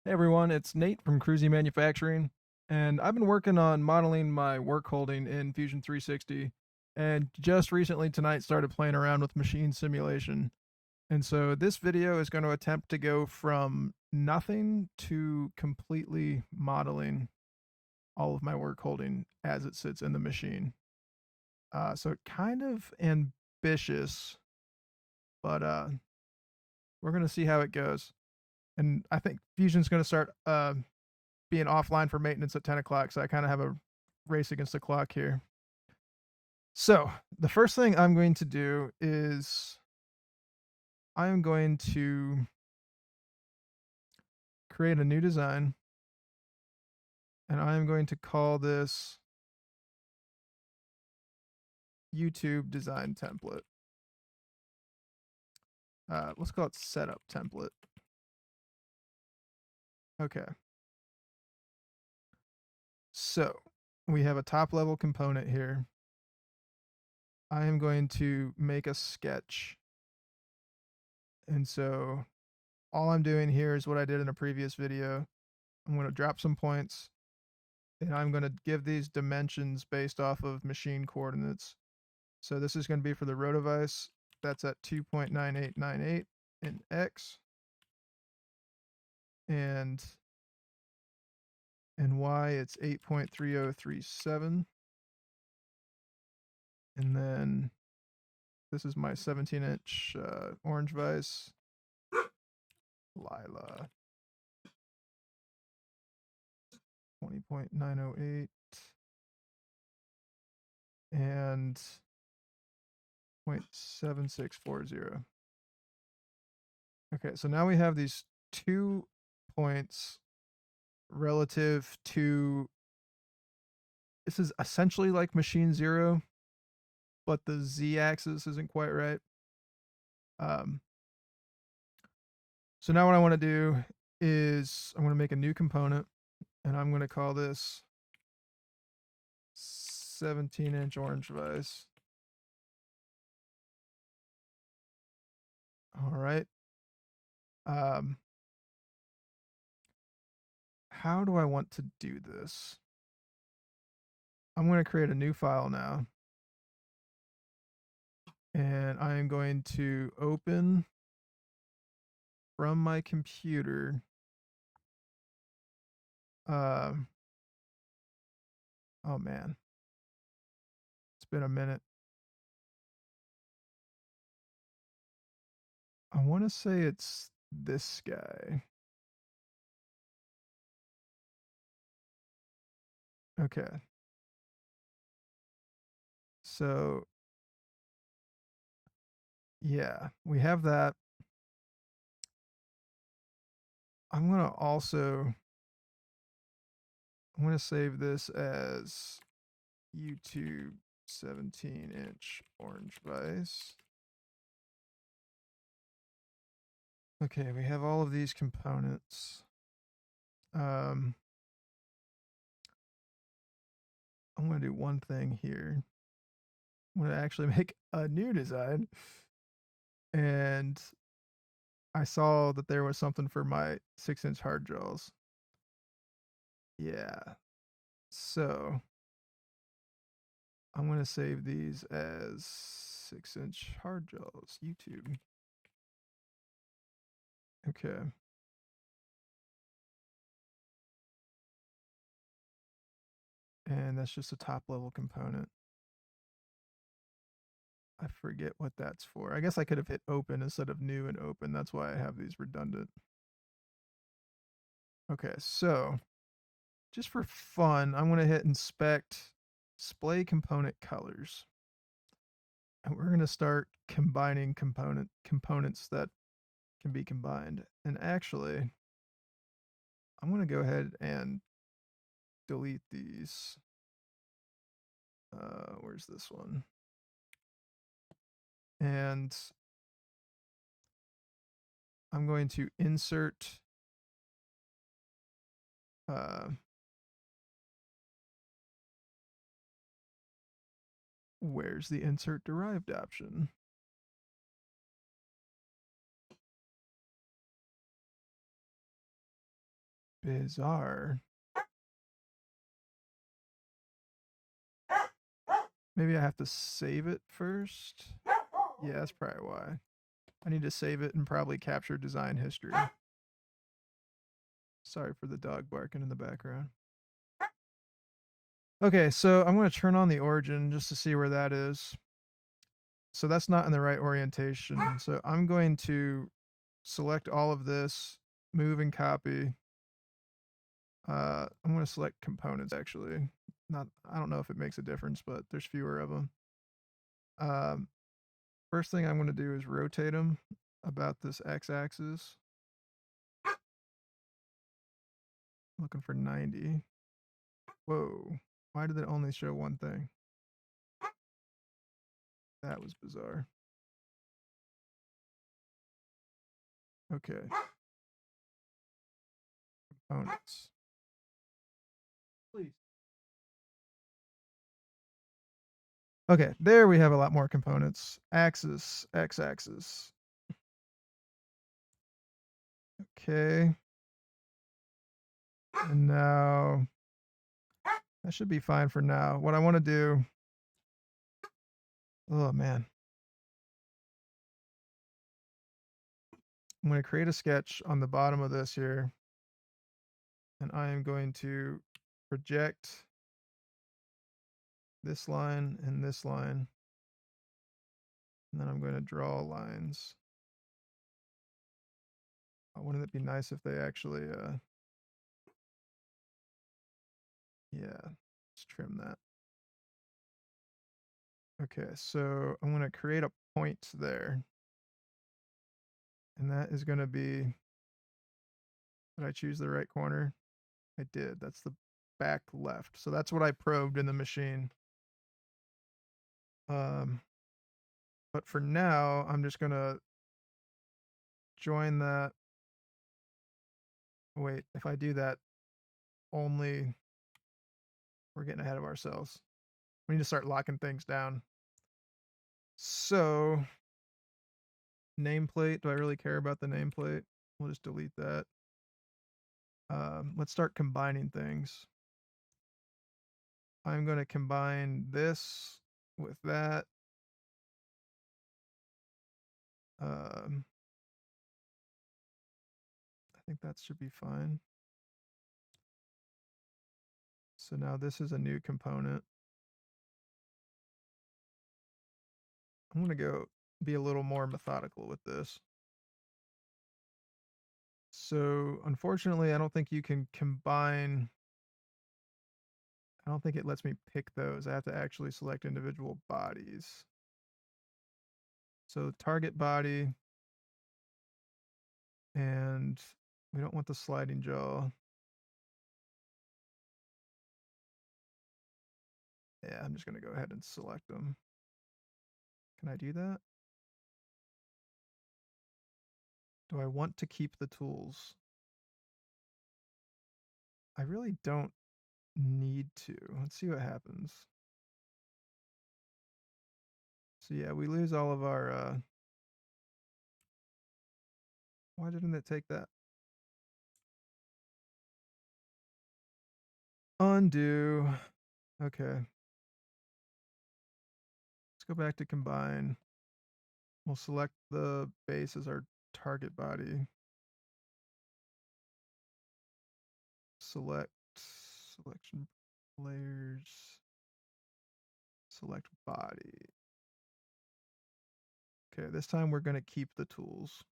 Hey everyone, it's Nate from Cruzy Manufacturing, and I've been working on modeling my work holding in Fusion 360, and just recently tonight started playing around with machine simulation. And so this video is going to attempt to go from nothing to completely modeling all of my work holding as it sits in the machine. So kind of ambitious, but we're going to see how it goes. And I think Fusion's going to start being offline for maintenance at 10 o'clock, so I kind of have a race against the clock here. So, the first thing I'm going to do is I'm going to create a new design, and I'm going to call this YouTube design template. Let's call it setup template. Okay. So, we have a top level component here. I am going to make a sketch. And so all I'm doing here is what I did in a previous video. I'm going to drop some points, and I'm going to give these dimensions based off of machine coordinates. So this is going to be for the rotavice. That's at 2.9898 in X. And in Y, it's 8.3037. And then this is my 17-inch orange vise. Lila. 20.908. And 0.7640. Okay, so now we have these 2 points relative to, this is essentially like machine 0, but the z-axis isn't quite right. So now what I want to do is I'm going to make a new component, and I'm going to call this 17-inch orange vise. All right. How do I want to do this? I'm going to create a new file now, and I am going to open from my computer oh man, it's been a minute. I want to say it's this guy. Okay. So, yeah, we have that. I'm going to also, I'm going to save this as YouTube 17-inch orange vise. Okay, we have all of these components. I'm going to do one thing here. I'm going to actually make a new design. And I saw that there was something for my 6-inch hard jaws. Yeah. So I'm going to save these as 6-inch hard jaws, YouTube. Okay. And that's just a top level component. I forget what that's for. I guess I could have hit open instead of new and open. That's why I have these redundant. Okay, so just for fun, I'm going to hit inspect display component colors. And we're going to start combining components that can be combined. And actually, I'm going to go ahead and delete these. Where's this one? And I'm going to insert where's the insert derived option? Bizarre. Maybe I have to save it first. Yeah, that's probably why. I need to save it and probably capture design history. Sorry for the dog barking in the background. Okay, so I'm going to turn on the origin just to see where that is. So that's not in the right orientation. So I'm going to select all of this, move and copy. I'm going to select components actually. Not, I don't know if it makes a difference, but there's fewer of them. First thing I'm going to do is rotate them about this x-axis. Looking for 90. Whoa, why did it only show one thing? That was bizarre. Okay. Components. Please. Okay, there we have a lot more components. Axis, x-axis. Okay. And now that should be fine for now. What I want to do, oh man. I'm going to create a sketch on the bottom of this here. And I am going to project this line and this line. And then I'm going to draw lines. Wouldn't it be nice if they actually, yeah, let's trim that. Okay, so I'm going to create a point there. And that is going to be, did I choose the right corner? I did. That's the back left. So that's what I probed in the machine. But for now, I'm just going to join that. Wait, if I do that, only we're getting ahead of ourselves. We need to start locking things down. So, nameplate. Do I really care about the nameplate? We'll just delete that. Let's start combining things. I'm going to combine this with that. I think that should be fine. So now this is a new component. I'm going to go be a little more methodical with this. So unfortunately, I don't think you can combine. I don't think it lets me pick those. I have to actually select individual bodies. So target body, and we don't want the sliding jaw. Yeah, I'm just going to go ahead and select them. Can I do that? Do I want to keep the tools? I really don't need to. Let's see what happens. So yeah, we lose all of our, why didn't it take that? Undo. Okay. Let's go back to combine. We'll select the base as our target body. Select selection layers. Select body. Okay, this time we're going to keep the tools.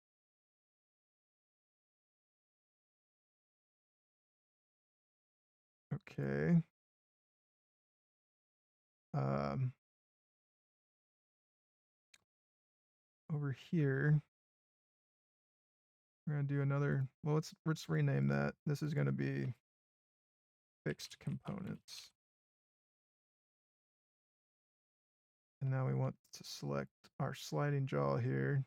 Okay. Over here, we're going to do another, well, let's rename that. This is going to be fixed components. And now we want to select our sliding jaw here.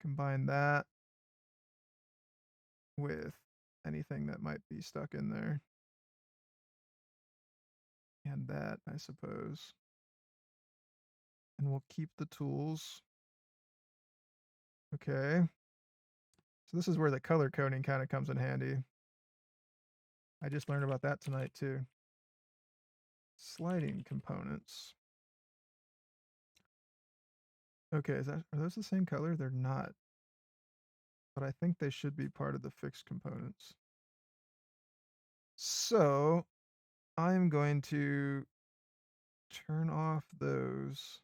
Combine that with anything that might be stuck in there. And that, I suppose. And we'll keep the tools. Okay. So this is where the color coding kind of comes in handy. I just learned about that tonight too. Sliding components. Okay, are those the same color? They're not, but I think they should be part of the fixed components. So I'm going to turn off those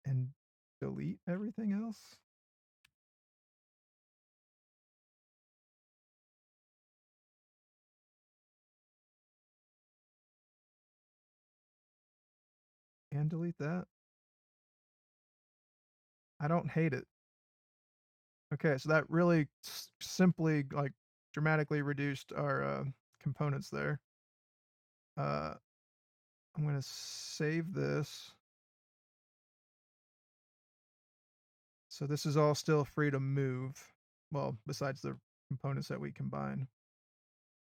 and delete everything else. And delete that. I don't hate it. Okay, so that really simply, like, dramatically reduced our components there. I'm going to save this. So this is all still free to move. Well, besides the components that we combine.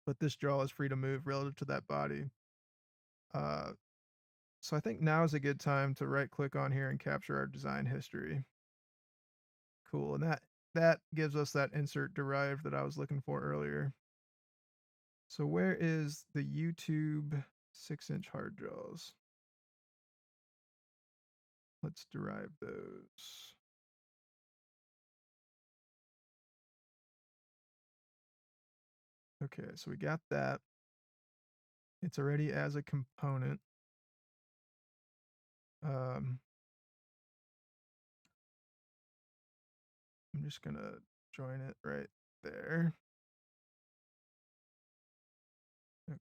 But this draw is free to move relative to that body. So I think now is a good time to right click on here and capture our design history. Cool, and that gives us that insert derived that I was looking for earlier. So where is the YouTube 6-inch hard draws? Let's derive those. Okay, so we got that. It's already as a component. I'm just gonna join it right there.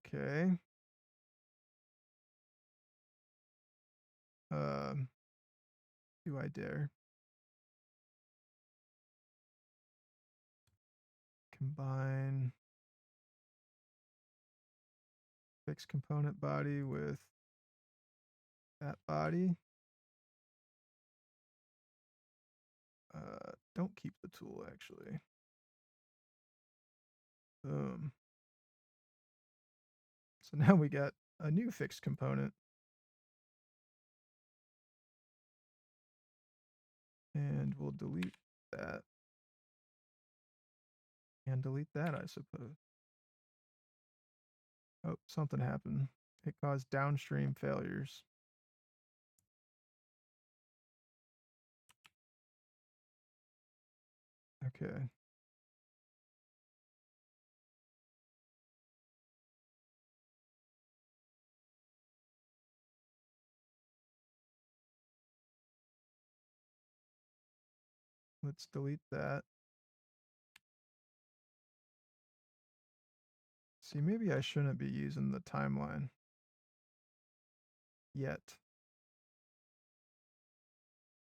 Okay. Um, do I dare? Combine fixed component body with that body. Don't keep the tool actually. Boom. So now we got a new fixed component. And we'll delete that. And delete that, I suppose. Oh, something happened. It caused downstream failures. Okay. Let's delete that. See, maybe I shouldn't be using the timeline yet.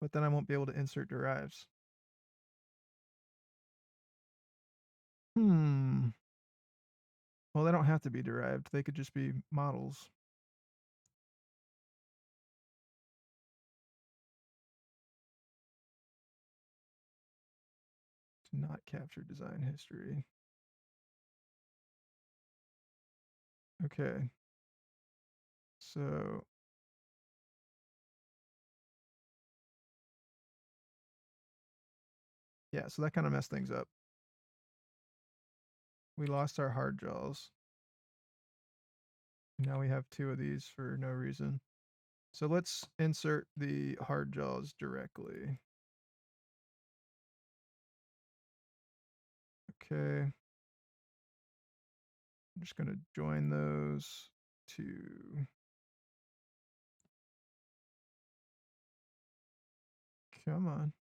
But then I won't be able to insert derives. Hmm. Well, they don't have to be derived. They could just be models. Do not capture design history. Okay. So yeah, so that kind of messed things up. We lost our hard jaws. Now we have two of these for no reason. So let's insert the hard jaws directly. Okay. I'm just going to join those to. Come on.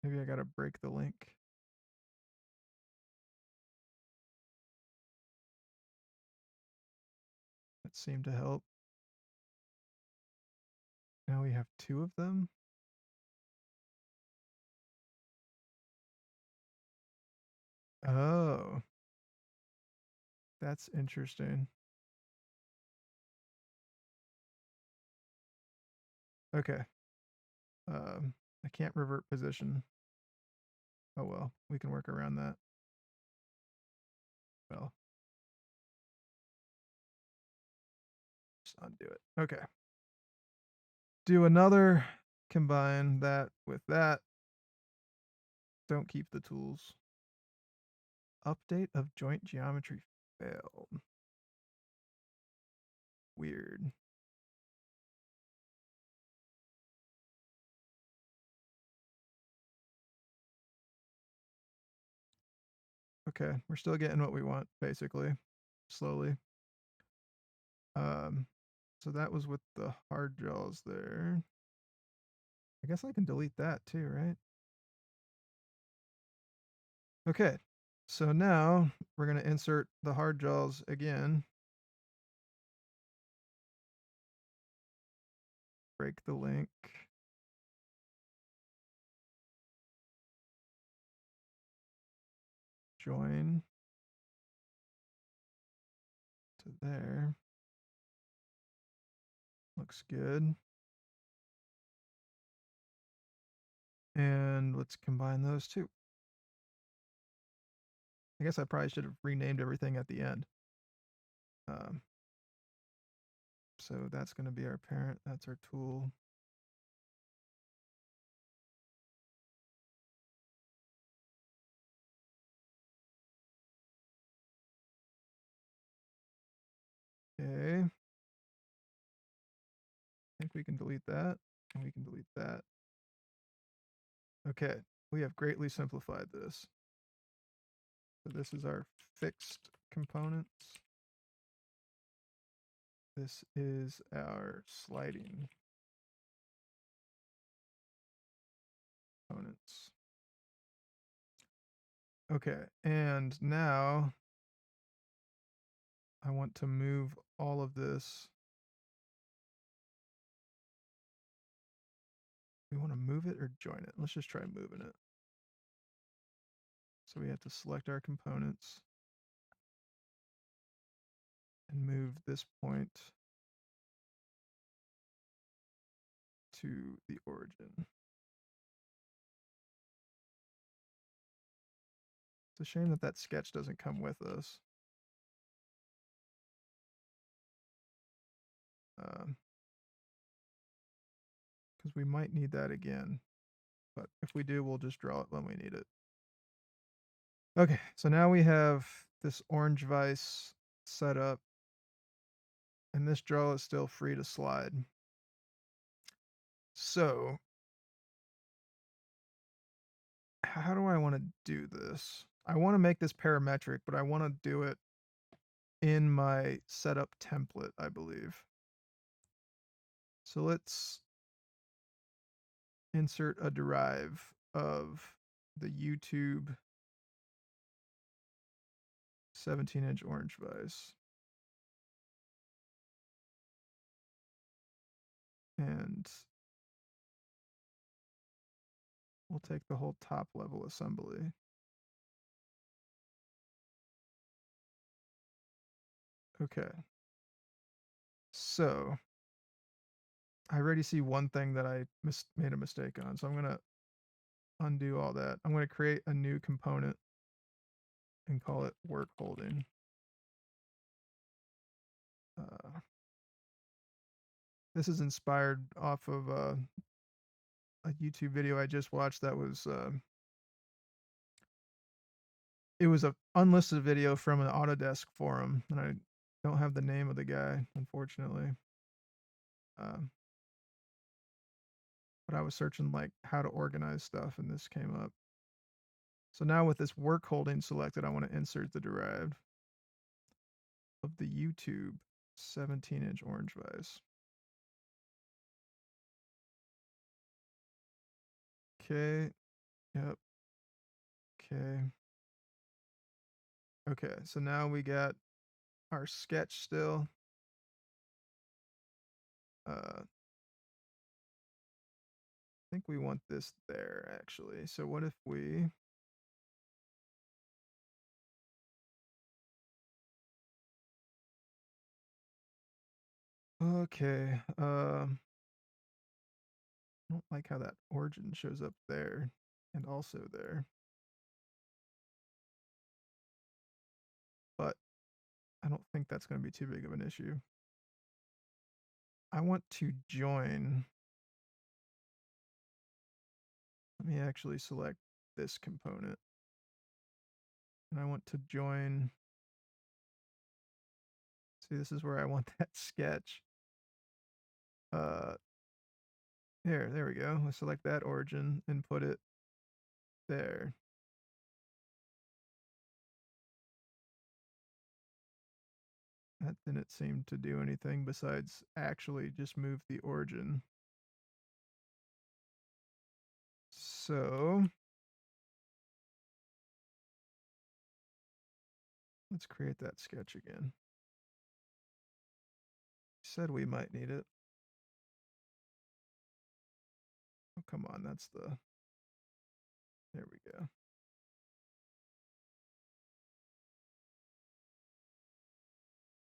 Maybe I got to break the link. That seemed to help. Now we have two of them. Oh, that's interesting. Okay. I can't revert position. Oh well, we can work around that. Well, just undo it. Okay. Do another combine that with that. Don't keep the tools. Update of joint geometry failed. Weird. Okay, we're still getting what we want, basically. Slowly. So that was with the hard jaws there. I guess I can delete that too, right? Okay, so now we're going to insert the hard jaws again. Break the link. Join to there. Looks good. And let's combine those two. I guess I probably should have renamed everything at the end. Um, so that's going to be our parent. That's our tool. Okay. I think we can delete that. And we can delete that. Okay. We have greatly simplified this. So this is our fixed components. This is our sliding components. Okay, and now I want to move all of this. We want to move it or join it? Let's just try moving it. So we have to select our components and move this point to the origin. It's a shame that that sketch doesn't come with us. Because we might need that again. But if we do, we'll just draw it when we need it. Okay, so now we have this orange vise set up, and this draw is still free to slide. So, how do I want to do this? I want to make this parametric, but I want to do it in my setup template, I believe. So let's insert a derive of the YouTube 17-inch orange vise. And we'll take the whole top level assembly. Okay. So I already see one thing that I made a mistake on. So I'm going to undo all that. I'm going to create a new component and call it Workholding. This is inspired off of a YouTube video I just watched that was it was a unlisted video from an Autodesk forum, and I don't have the name of the guy, unfortunately. But I was searching like how to organize stuff, and this came up. So now with this work holding selected, I want to insert the derived of the YouTube 17-inch orange vise. Okay. Yep. Okay. Okay. So now we got our sketch still. I think we want this there actually. So what if we okay. I don't like how that origin shows up there and also there. But I don't think that's going to be too big of an issue. I want to join Let me actually select this component. And I want to join. See, this is where I want that sketch. There we go. Let's select that origin and put it there. That didn't seem to do anything besides actually just move the origin. So let's create that sketch again. Said we might need it. Oh, come on, that's the. There we go.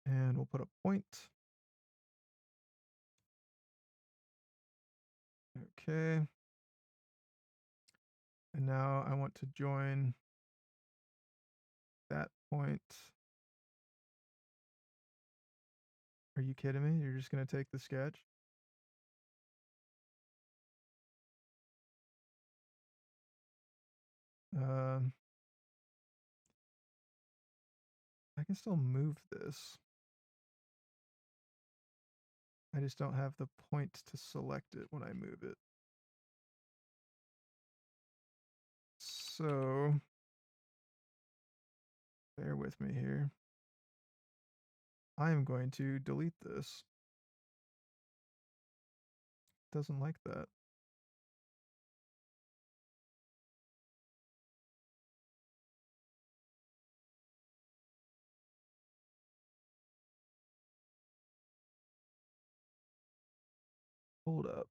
And we'll put a point. Okay. And now I want to join that point. Are you kidding me? You're just going to take the sketch? Um, I can still move this. I just don't have the point to select it when I move it. So, bear with me here. I am going to delete this. Doesn't like that. Hold up.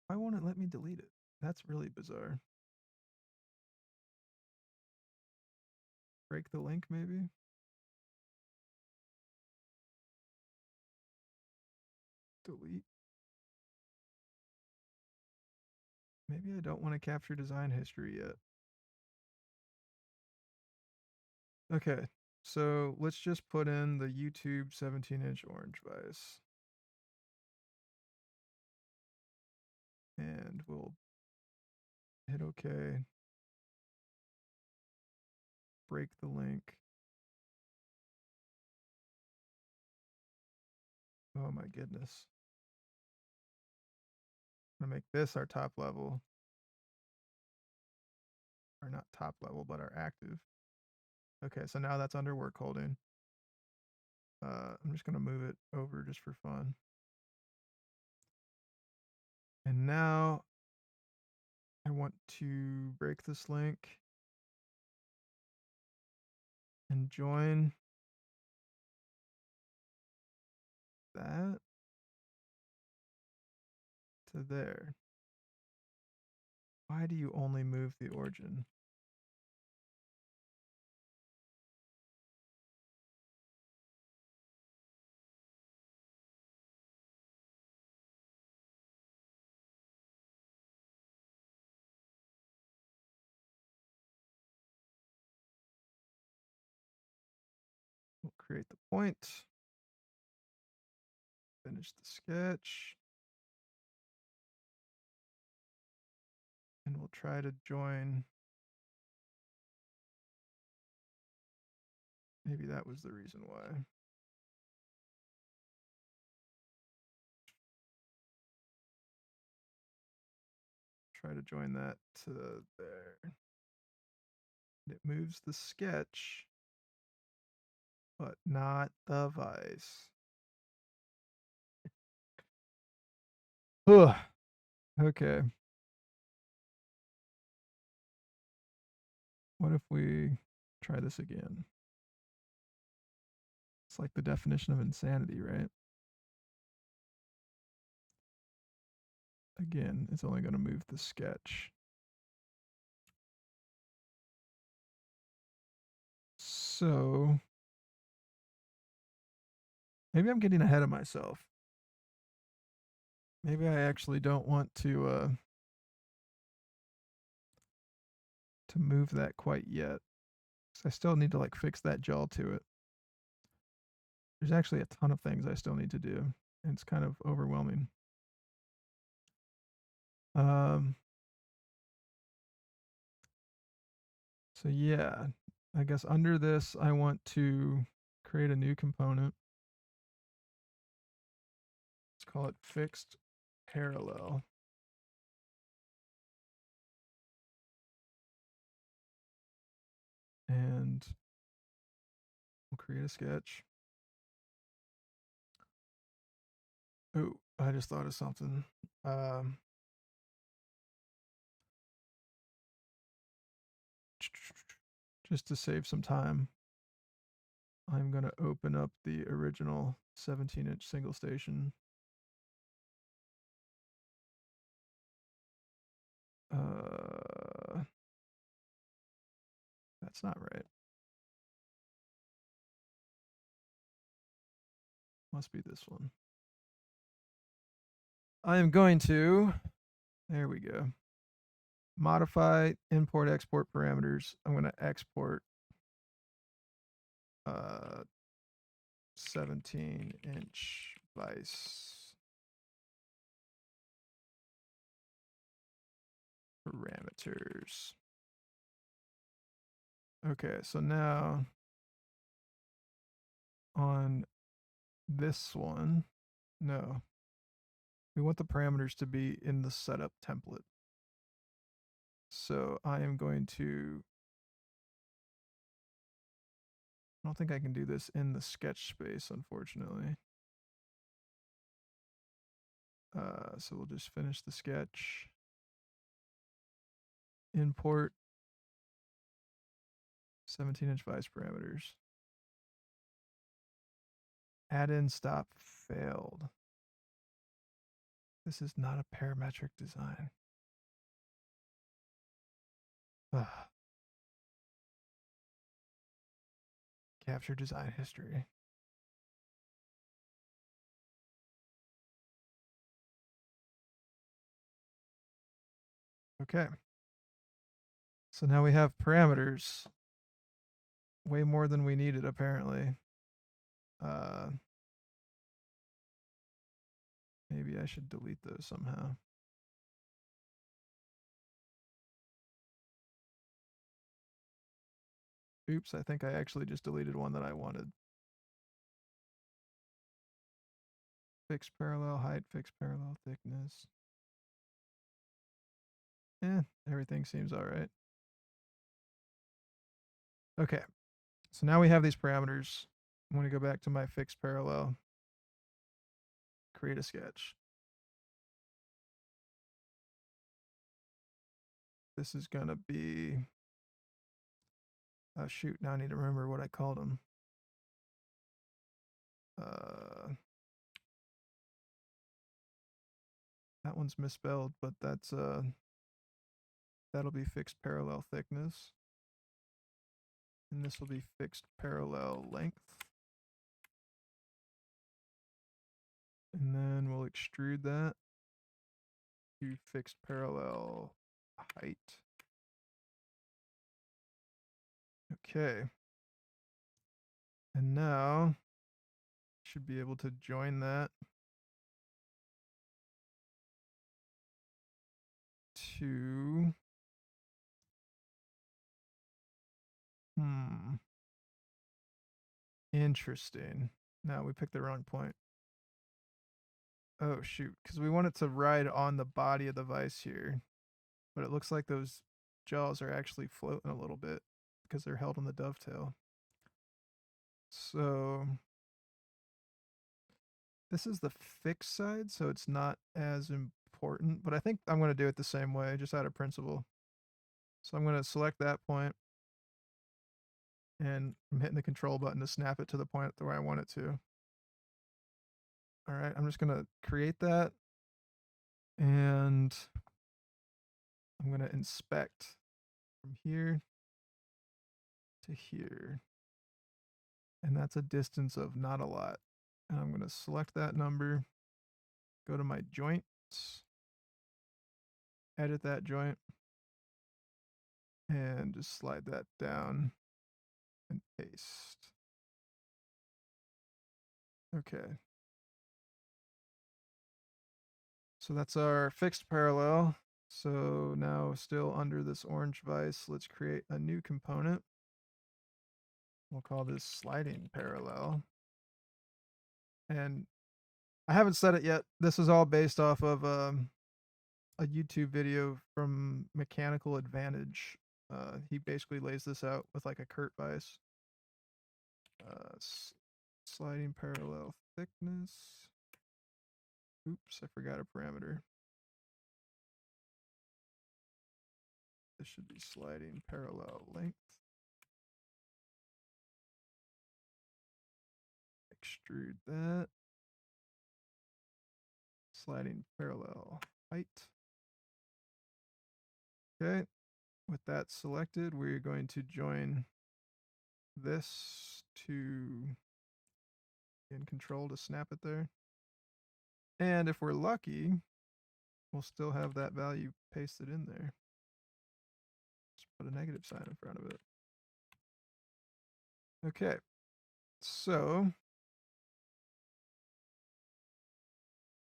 Why won't it let me delete it? That's really bizarre. Break the link, maybe? Delete. Maybe I don't want to capture design history yet. Okay, so let's just put in the YouTube 17-inch orange vise. And we'll hit OK. Break the link. Oh my goodness. I'm gonna make this our top level. Or not top level, but our active. Okay, so now that's under work holding. I'm just gonna move it over just for fun. And now I want to break this link and join that to there. Why do you only move the origin? We'll create the point. Finish the sketch. And we'll try to join. Maybe that was the reason why. Try to join that to there. It moves the sketch, but not the vise. Ugh. Okay. What if we try this again? It's like the definition of insanity, right? Again, it's only going to move the sketch. So maybe I'm getting ahead of myself. Maybe I actually don't want to move that quite yet. I still need to like fix that jaw to it. There's actually a ton of things I still need to do. And it's kind of overwhelming. So yeah, I guess under this, I want to create a new component. Let's call it fixed parallel. And we'll create a sketch. Oh, I just thought of something. Just to save some time, I'm going to open up the original 17-inch single station. That's not right. Must be this one. I am going to, there we go, modify import export parameters. I'm going to export 17-inch vise parameters. Okay, so now on this one, no, we want the parameters to be in the setup template. So I am going to, I don't think I can do this in the sketch space, unfortunately. So we'll just finish the sketch. Import 17-inch vise parameters. Add in stop failed. This is not a parametric design. Ugh. Capture design history. Okay. So now we have parameters. Way more than we needed, apparently. Maybe I should delete those somehow. Oops, I think I actually just deleted one that I wanted. Fixed parallel height, fixed parallel thickness. Everything seems all right. Okay, so now we have these parameters. I'm going to go back to my fixed parallel, create a sketch. This is going to be, oh shoot, now I need to remember what I called them. That one's misspelled, but that's that'll be fixed parallel thickness. And this will be fixed parallel length. And then we'll extrude that to fixed parallel height. Okay. And now should be able to join that to interesting. Now we picked the wrong point. Oh shoot, because we want it to ride on the body of the vise here. But it looks like those jaws are actually floating a little bit because they're held on the dovetail. So this is the fixed side, so it's not as important, but I think I'm going to do it the same way, just out of principle. So I'm going to select that point, and I'm hitting the control button to snap it to the point where I want it to. All right, I'm just going to create that, and I'm going to inspect from here to here. And that's a distance of not a lot. And I'm going to select that number, go to my joints, edit that joint, and just slide that down and paste. Okay. So that's our fixed parallel. So now still under this orange vise, let's create a new component. We'll call this sliding parallel. And I haven't said it yet. This is all based off of a YouTube video from Mechanical Advantage. He basically lays this out with like a Kurt vise. Sliding parallel thickness. Oops, I forgot a parameter. This should be sliding parallel length. Extrude that. Sliding parallel height. Okay, with that selected, we're going to join this to in control to snap it there. And if we're lucky, we'll still have that value pasted in there. Just put a negative sign in front of it. Okay, so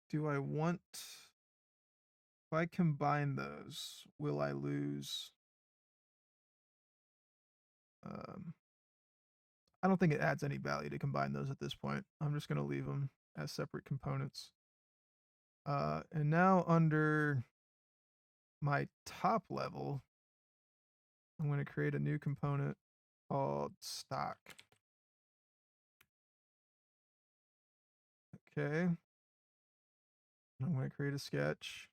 do I want, if I combine those, will I lose? I don't think it adds any value to combine those at this point. I'm just going to leave them as separate components. And now under my top level, I'm going to create a new component called stock. Okay. I'm going to create a sketch.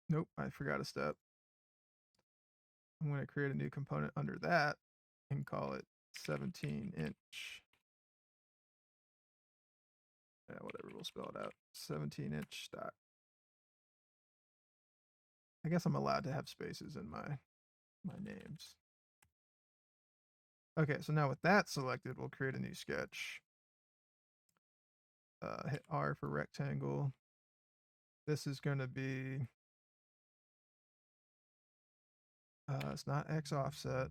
Nope, I forgot a step. I'm going to create a new component under that and call it 17-inch. Yeah, whatever, we'll spell it out. 17-inch stock. I guess I'm allowed to have spaces in my names. Okay, so now with that selected, we'll create a new sketch. Hit R for rectangle. This is going to be, it's not X offset.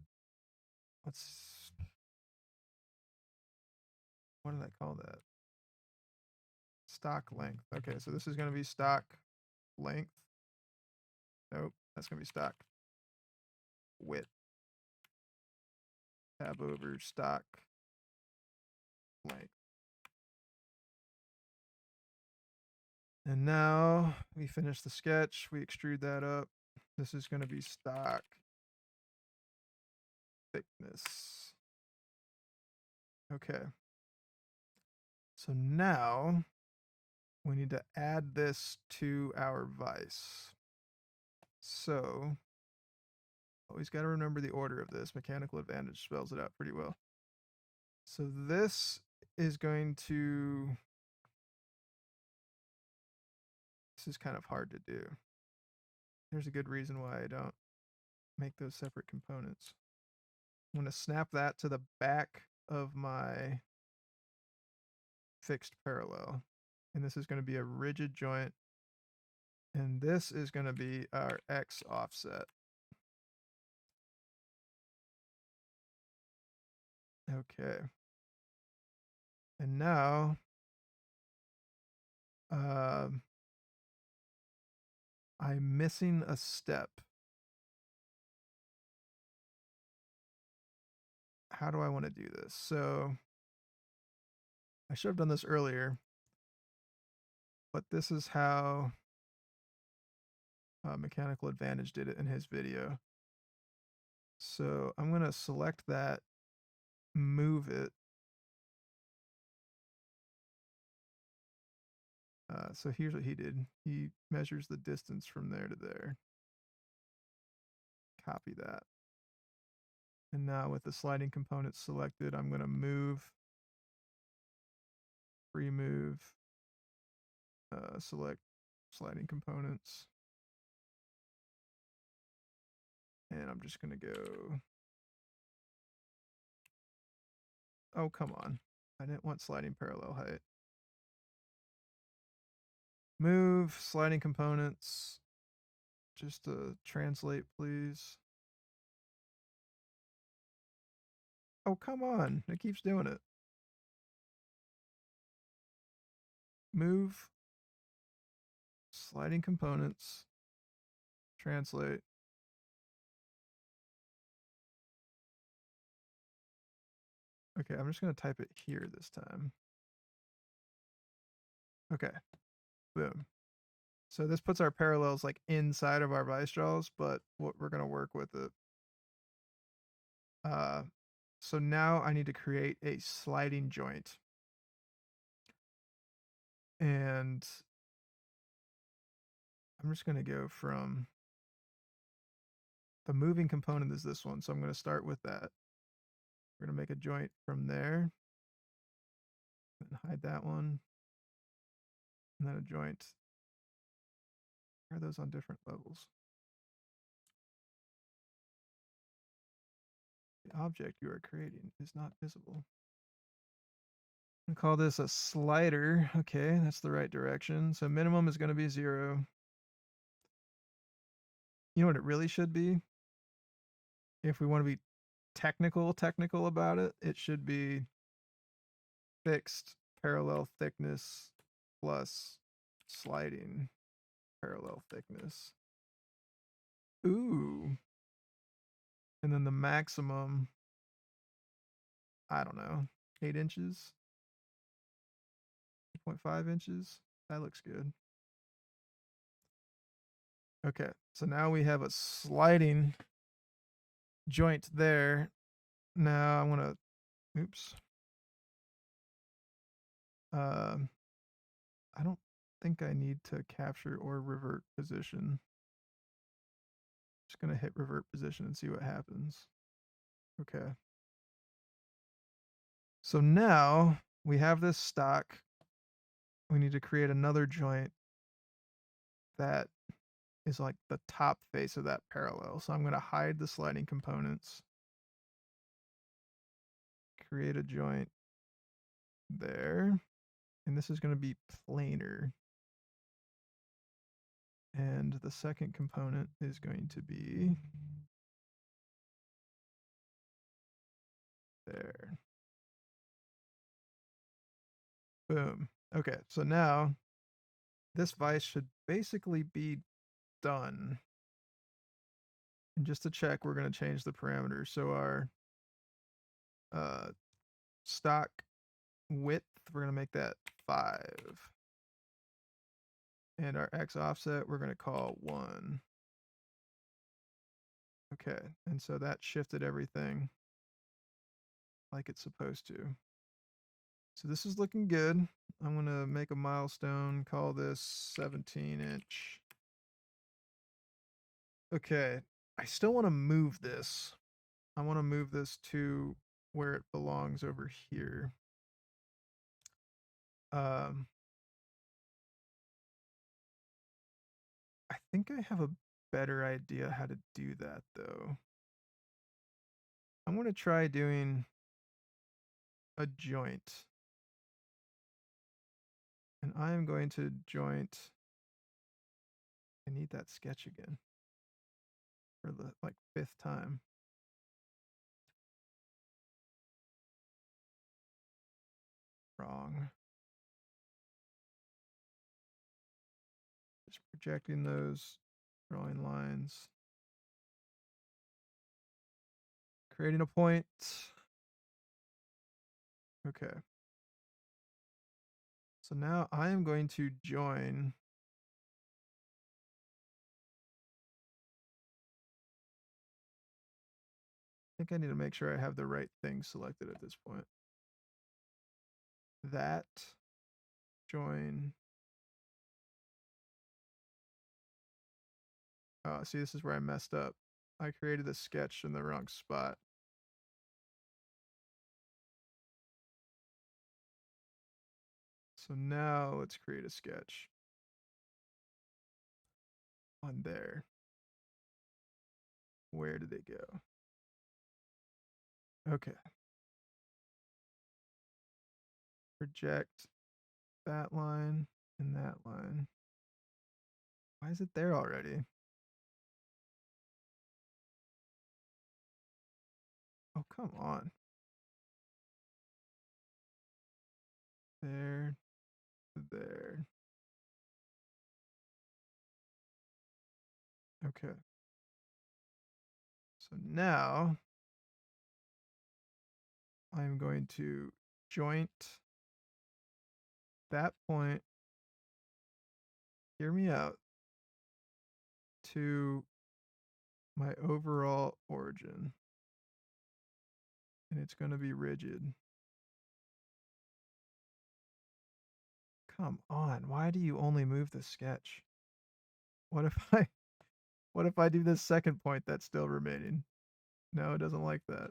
What did I call that? Stock length. Okay, so this is going to be stock length. Nope, that's going to be stock width. Tab over stock length. And now we finish the sketch. We extrude that up. This is going to be stock thickness. Okay. So now we need to add this to our vise. So always got to remember the order of this. Mechanical Advantage spells it out pretty well. So this is going to, this is kind of hard to do. There's a good reason why I don't make those separate components. I'm going to snap that to the back of my fixed parallel. And this is going to be a rigid joint. And this is going to be our X offset. Okay. And now, I'm missing a step. How do I want to do this? So I should have done this earlier, but this is how Mechanical Advantage did it in his video. So I'm going to select that, move it. So here's what he did. He measures the distance from there to there. Copy that. And now with the sliding components selected, I'm going to move, remove, select sliding components. And I'm just going to go, oh, come on. I didn't want sliding parallel height. Move, sliding components. Just to translate, please. Oh, come on. It keeps doing it. Move, sliding components, translate. Okay, I'm just going to type it here this time. Okay, boom. So this puts our parallels like inside of our vice jaws, but what we're going to work with it. So now I need to create a sliding joint. And I'm just going to go from the moving component is this one. So I'm going to start with that. We're going to make a joint from there and hide that one. And then a joint. Are those on different levels? The object you are creating is not visible. I'm gonna call this a slider. Okay, that's the right direction. So minimum is going to be 0. You know what it really should be? If we want to be technical about it, it should be fixed parallel thickness plus sliding parallel thickness. Ooh. And then the maximum, I don't know, 8 inches, 2.5 inches. That looks good. Okay, so now we have a sliding joint there. Now I want to, oops. I don't think I need to capture or revert position. Just going to hit revert position and see what happens. Okay. So now we have this stock. We need to create another joint that is like the top face of that parallel. So I'm going to hide the sliding components, create a joint there, and this is going to be planar. And the second component is going to be there. Boom. Okay, so now this vise should basically be done. And just to check, we're going to change the parameters. So our uh, stock width, we're going to make that 5. And our x offset, we're going to call 1. Okay, and so that shifted everything like it's supposed to. So this is looking good. I'm going to make a milestone, call this 17-inch. Okay, I still want to move this. I want to move this to where it belongs over here. I think I have a better idea how to do that though. I'm going to try doing a joint. And I am going to joint. I need that sketch again for the like 5th time. Wrong. Just projecting those, drawing lines, creating a point. Okay. So now I am going to join. I think I need to make sure I have the right thing selected at this point. That, join. Oh, see, this is where I messed up. I created the sketch in the wrong spot. So now let's create a sketch on there. Where did they go? Okay. Project that line and that line. Why is it there already? Oh, come on. there to there. Okay. So now I'm going to joint that point, hear me out, to my overall origin. And it's going to be rigid. Come on, why do you only move the sketch? What if I do this second point that's still remaining? No, it doesn't like that.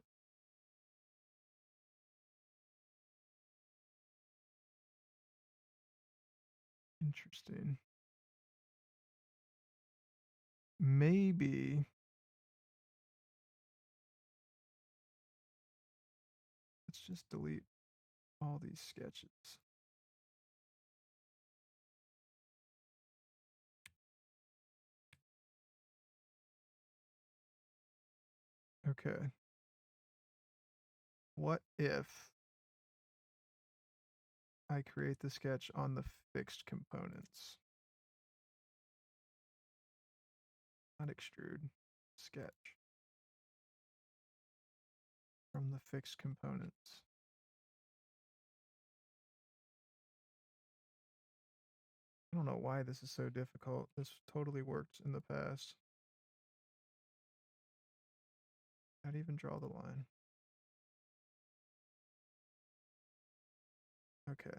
Interesting. Maybe let's just delete all these sketches. Okay. What if I create the sketch on the fixed components? Not extrude, sketch from the fixed components. I don't know why this is so difficult. This totally worked in the past. I'd even draw the line. Okay.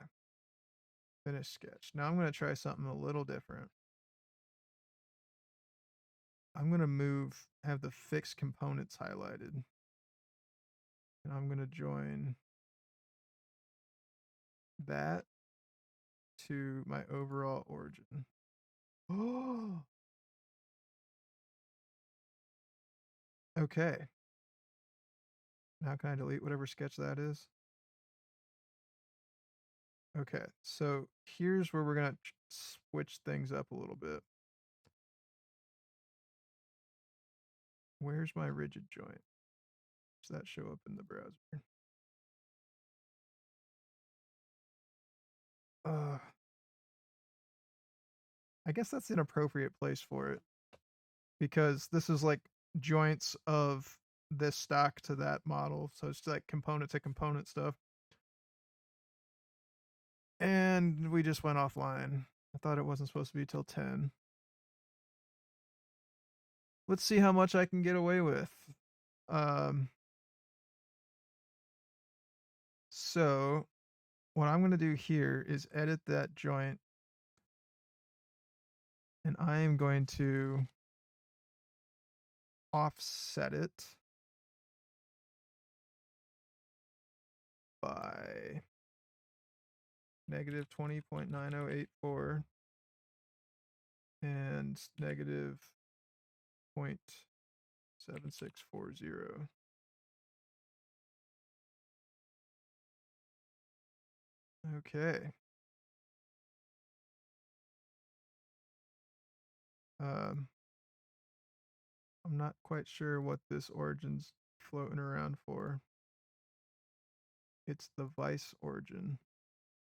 Finish sketch. Now I'm going to try something a little different. I'm going to have the fixed components highlighted. And I'm going to join that to my overall origin. Oh, okay. Now can I delete whatever sketch that is? Okay, so here's where we're going to switch things up a little bit. Where's my rigid joint? Does that show up in the browser? I guess that's an appropriate place for it because this is like joints of this stock to that model. So it's like component to component stuff. And we just went offline. I thought it wasn't supposed to be till 10. Let's see how much I can get away with. So what I'm going to do here is edit that joint. And I am going to offset it by negative 20.9084 and negative 0.7640. Okay. I'm not quite sure what this origin's floating around for. It's the vice origin.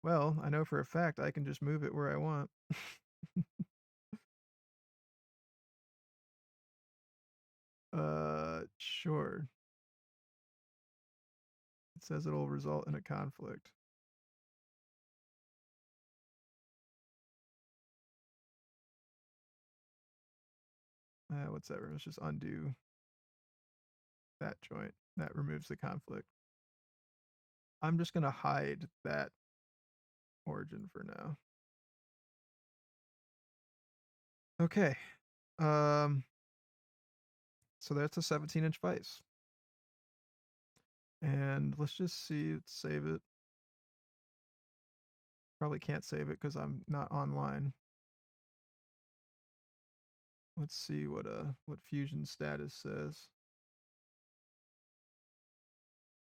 Well, I know for a fact I can just move it where I want. Sure. It says it'll result in a conflict. Whatever. Let's just undo that joint. That removes the conflict. I'm just going to hide that origin for now. Okay. So that's a 17-inch vise. And let's just see, save it. Probably can't save it because I'm not online. Let's see what Fusion status says.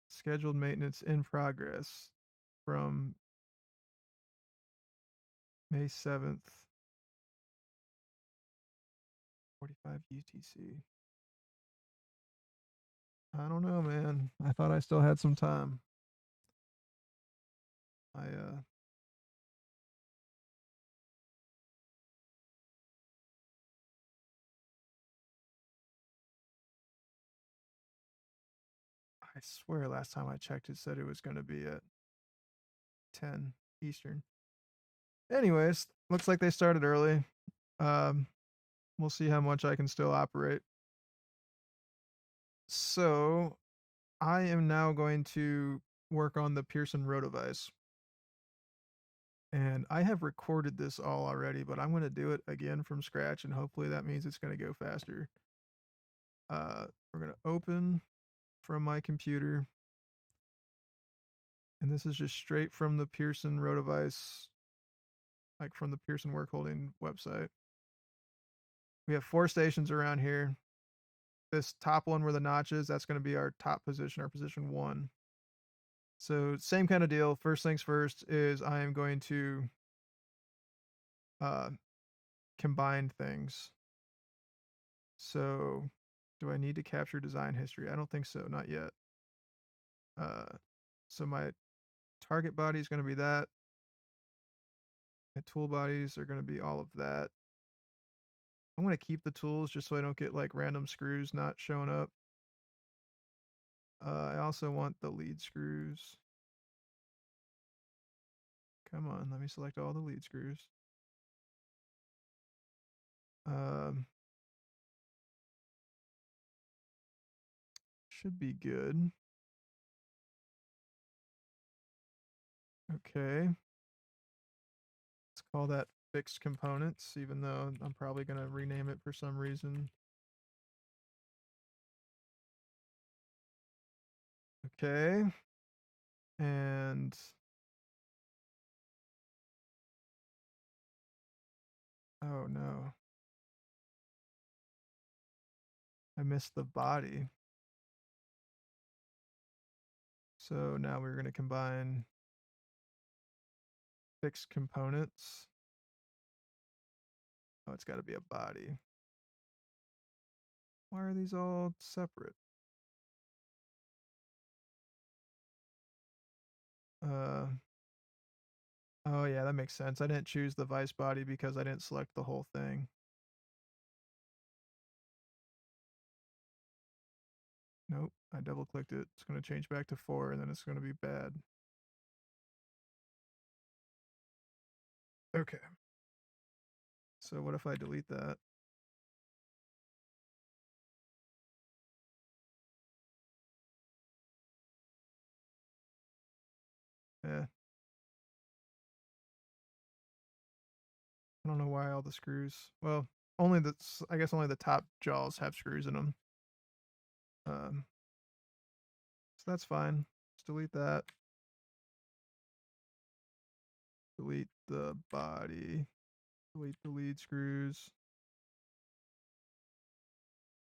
Scheduled maintenance in progress from May 7th, 45 UTC. I don't know, man. I thought I still had some time. I swear last time I checked it said it was going to be at 10 Eastern. Anyways, looks like they started early. Um, we'll see how much I can still operate. So I am now going to work on the Pearson Rotovice. And I have recorded this all already, but I'm going to do it again from scratch, and hopefully that means it's going to go faster. We're going to open from my computer, and this is just straight from the Pearson Rotovice, like from the Pearson Workholding website. We have 4 stations around here. This top one where the notch is, that's going to be our top position, our position 1. So same kind of deal. First things first is I am going to uh, combine things. So do I need to capture design history? I don't think so, not yet. So my target body is going to be that. My tool bodies are going to be all of that. I'm going to keep the tools just so I don't get like random screws not showing up. I also want the lead screws. Come on, let me select all the lead screws. Um, should be good. Okay. Let's call that fixed components, even though I'm probably going to rename it for some reason. Okay. And oh no, I missed the body. So now we're going to combine fixed components. Oh, it's got to be a body. Why are these all separate? Uh, oh yeah, that makes sense. I didn't choose the vice body because I didn't select the whole thing. Nope, I double clicked it. It's going to change back to 4 and then it's going to be bad. Okay. So what if I delete that? Yeah. I don't know why all the screws. Well, only the I guess only the top jaws have screws in them. Um, so that's fine. Just delete that. Delete the body. Delete the lead screws.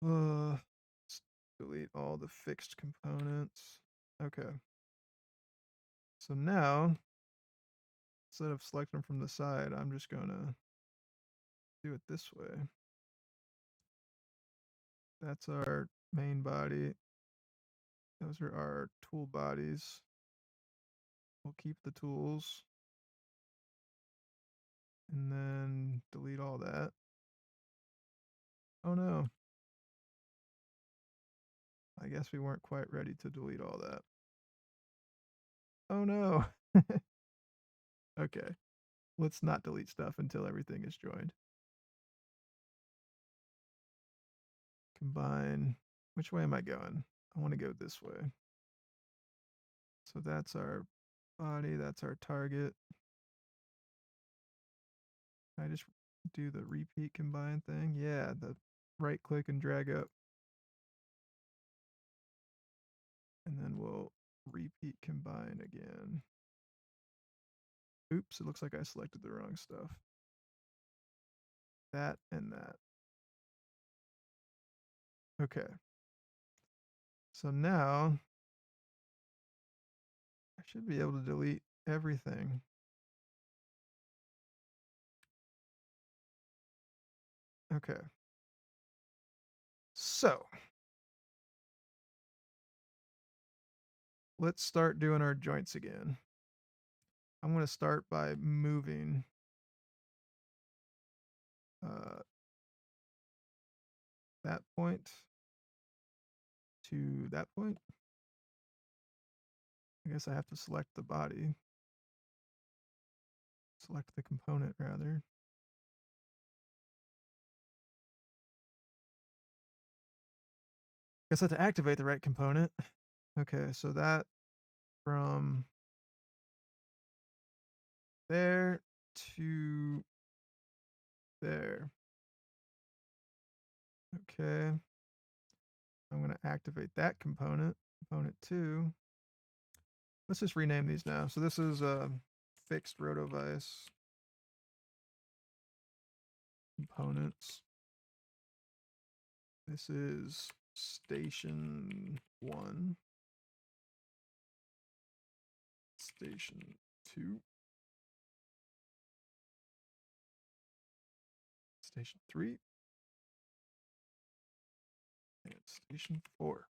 Let's delete all the fixed components. Okay. So now, instead of selecting from the side, I'm just gonna do it this way. That's our main body. Those are our tool bodies. We'll keep the tools. And then delete all that. Oh no. I guess we weren't quite ready to delete all that. Oh no. Okay. Let's not delete stuff until everything is joined. Combine. Which way am I going? I want to go this way. So that's our body, that's our target. Can I just do the repeat combine thing? Yeah, the right click and drag up. And then we'll repeat combine again. Oops, it looks like I selected the wrong stuff. That and that. Okay. So now I should be able to delete everything. Okay. So let's start doing our joints again. I'm going to start by moving uh, that point to that point. I guess I have to select the body. Select the component, rather. Guess I have to activate the right component. Okay, so that from there to there. Okay. I'm going to activate that component. Component 2. Let's just rename these now. So this is fixed rotovice components. This is station 1. Station 2. Station 3. And station 4.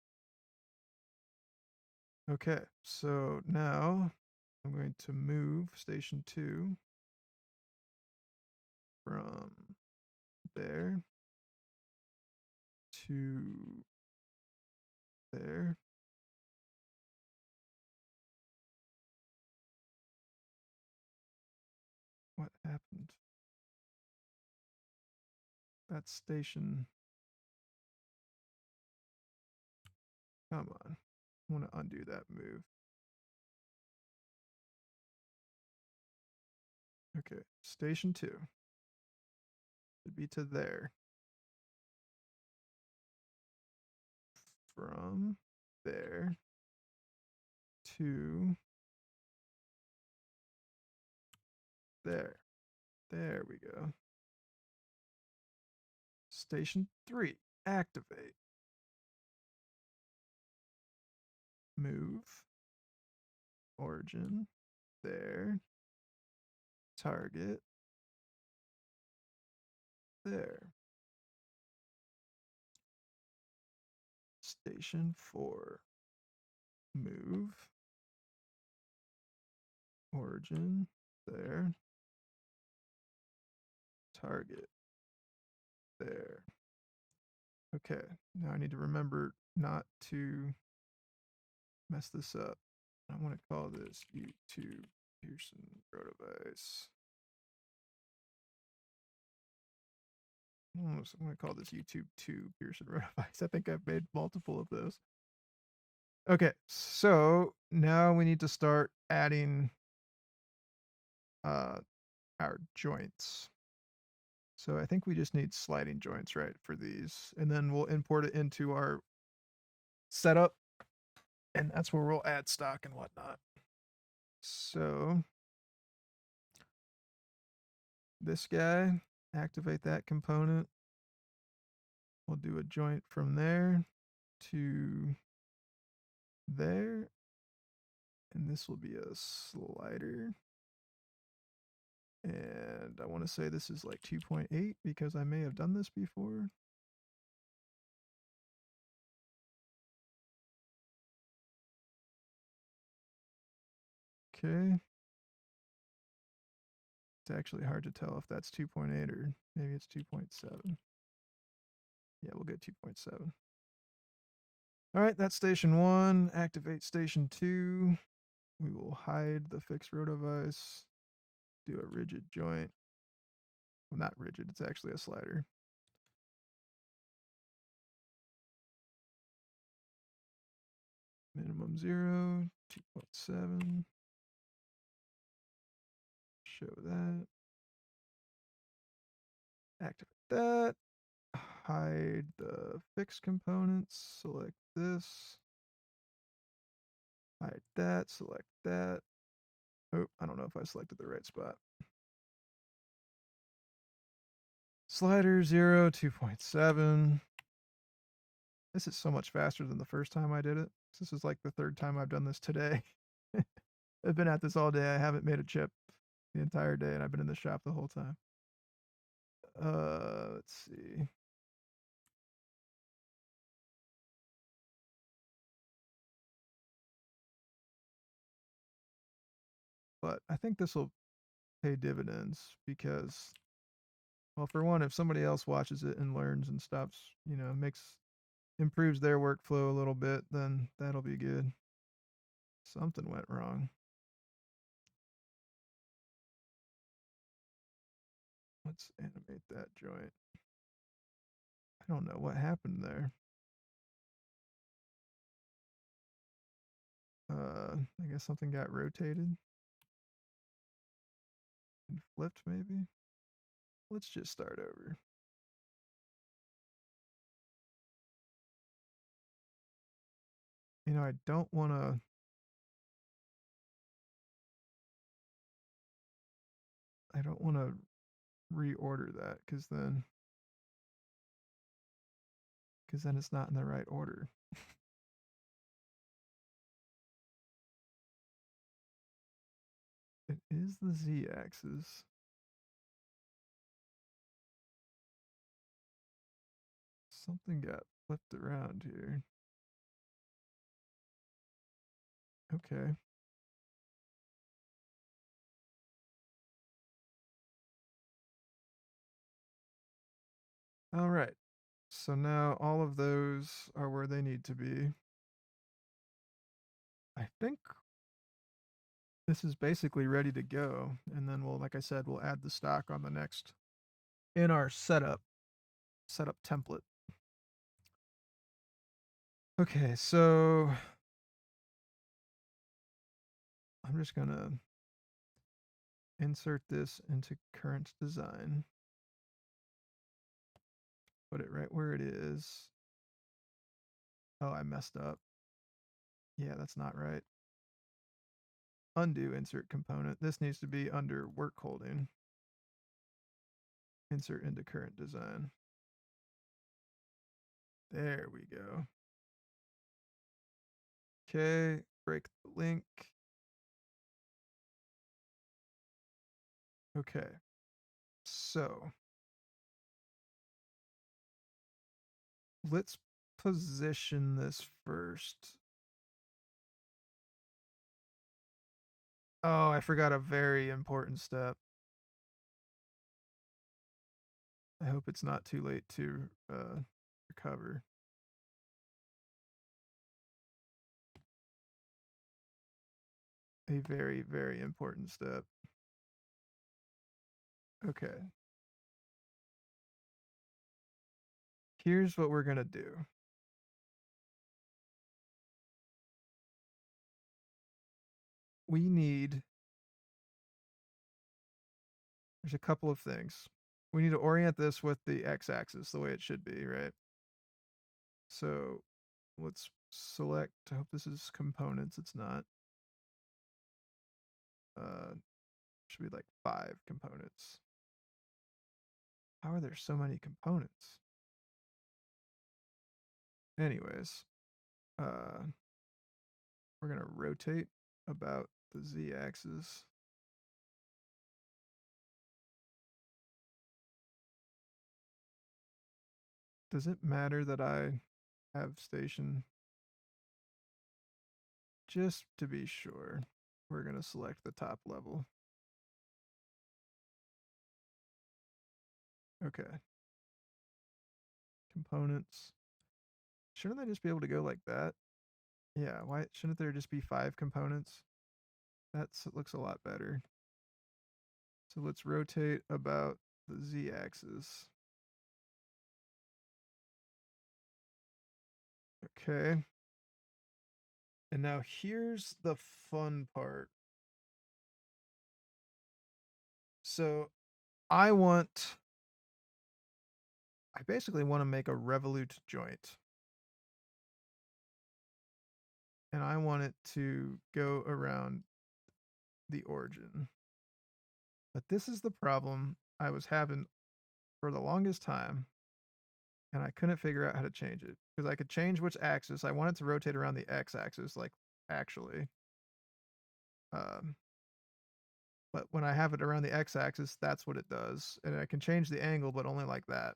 Okay, so now I'm going to move station 2 from there to there. What happened? That station. Come on. I want to undo that move. Okay, station 2 should be to there. From there to there. There we go. Station 3, activate. Move. Origin. There. Target. There. Station 4. Move. Origin. There. Target. There. Okay, now I need to remember not to mess this up. I want to call this YouTube Pearson Rotovice. I'm going to call this YouTube 2 Pearson Rotovice. I think I've made multiple of those. Okay, so now we need to start adding our joints. So I think we just need sliding joints, right, for these. And then we'll import it into our setup. And that's where we'll add stock and whatnot. So this guy, activate that component. We'll do a joint from there to there. And this will be a slider. And I want to say this is like 2.8 because I may have done this before. Okay. It's actually hard to tell if that's 2.8 or maybe it's 2.7. Yeah, we'll get 2.7. All right, that's station 1. Activate station 2. We will hide the fixed rotovice. Do a rigid joint. Well, not rigid, it's actually a slider. Minimum 0, 2.7. Show that. Activate that. Hide the fixed components. Select this. Hide that. Select that. Oh, I don't know if I selected the right spot. Slider 0, 2.7. This is so much faster than the first time I did it. This is like the third time I've done this today. I've been at this all day. I haven't made a chip the entire day, and I've been in the shop the whole time. Let's see. But I think this will pay dividends because, well, for one, if somebody else watches it and learns and stops, improves their workflow a little bit, then that'll be good. Something went wrong. Let's animate that joint. I don't know what happened there. I guess something got rotated and flipped, maybe. Let's just start over. You know, I don't want to. I don't want to reorder that because then it's not in the right order. It is the z-axis. Something got flipped around here. Okay. All right. So now all of those are where they need to be. I think this is basically ready to go. And then we'll, like I said, we'll add the stock on the next in our setup template. Okay, so I'm just gonna insert this into current design. Put it right where it is. Oh, I messed up. Yeah, that's not right. Undo insert component. This needs to be under work holding. Insert into current design. There we go. Okay, break the link. Okay, so let's position this first. Oh, I forgot a very important step. I hope it's not too late to recover. A very, very important step. Okay. Here's what we're going to do. We need, there's a couple of things. We need to orient this with the x-axis the way it should be, right? So let's select, I hope this is components. It's not. Should be like 5 components. How are there so many components? Anyways, we're going to rotate about the z-axis. Does it matter that I have station? Just to be sure, we're going to select the top level. Okay. Components. Shouldn't they just be able to go like that? Yeah, why shouldn't there just be 5 components? That looks a lot better. So let's rotate about the z-axis. Okay. And now here's the fun part. So I basically want to make a revolute joint. And I want it to go around the origin. But this is the problem I was having for the longest time, and I couldn't figure out how to change it. Because I could change which axis. I wanted to rotate around the x-axis, like, actually. Um, but when I have it around the x-axis, that's what it does. And I can change the angle, but only like that.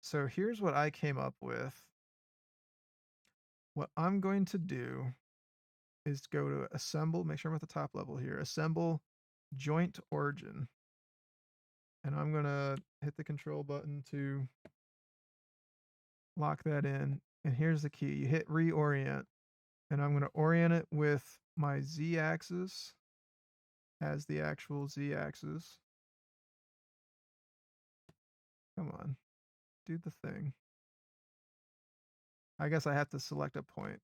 So here's what I came up with. What I'm going to do is go to assemble, make sure I'm at the top level here, assemble joint origin. And I'm going to hit the control button to lock that in. And here's the key. You hit reorient. And I'm going to orient it with my z-axis as the actual z-axis. Come on, do the thing. I guess I have to select a point.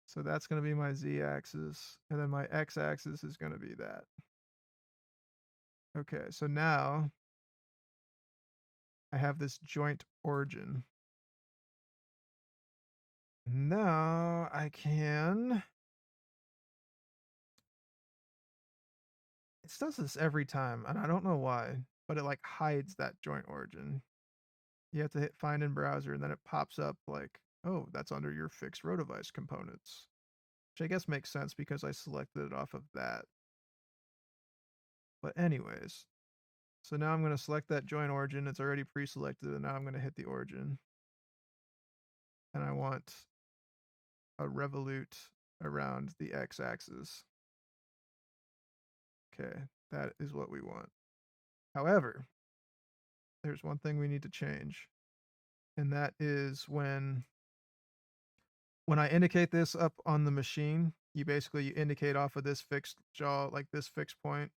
So that's going to be my z-axis, and then my x-axis is going to be that. Okay, so now I have this joint origin. Now I can... It does this every time, and I don't know why, but it like hides that joint origin. You have to hit find in browser, and then it pops up like, oh, that's under your fixed rotovice components, which I guess makes sense because I selected it off of that. But anyways, so now I'm going to select that joint origin. It's already pre-selected, and now I'm going to hit the origin. And I want a revolute around the x-axis. Okay, that is what we want. However, there's one thing we need to change, and that is when I indicate this up on the machine, you indicate off of this fixed jaw, like this fixed point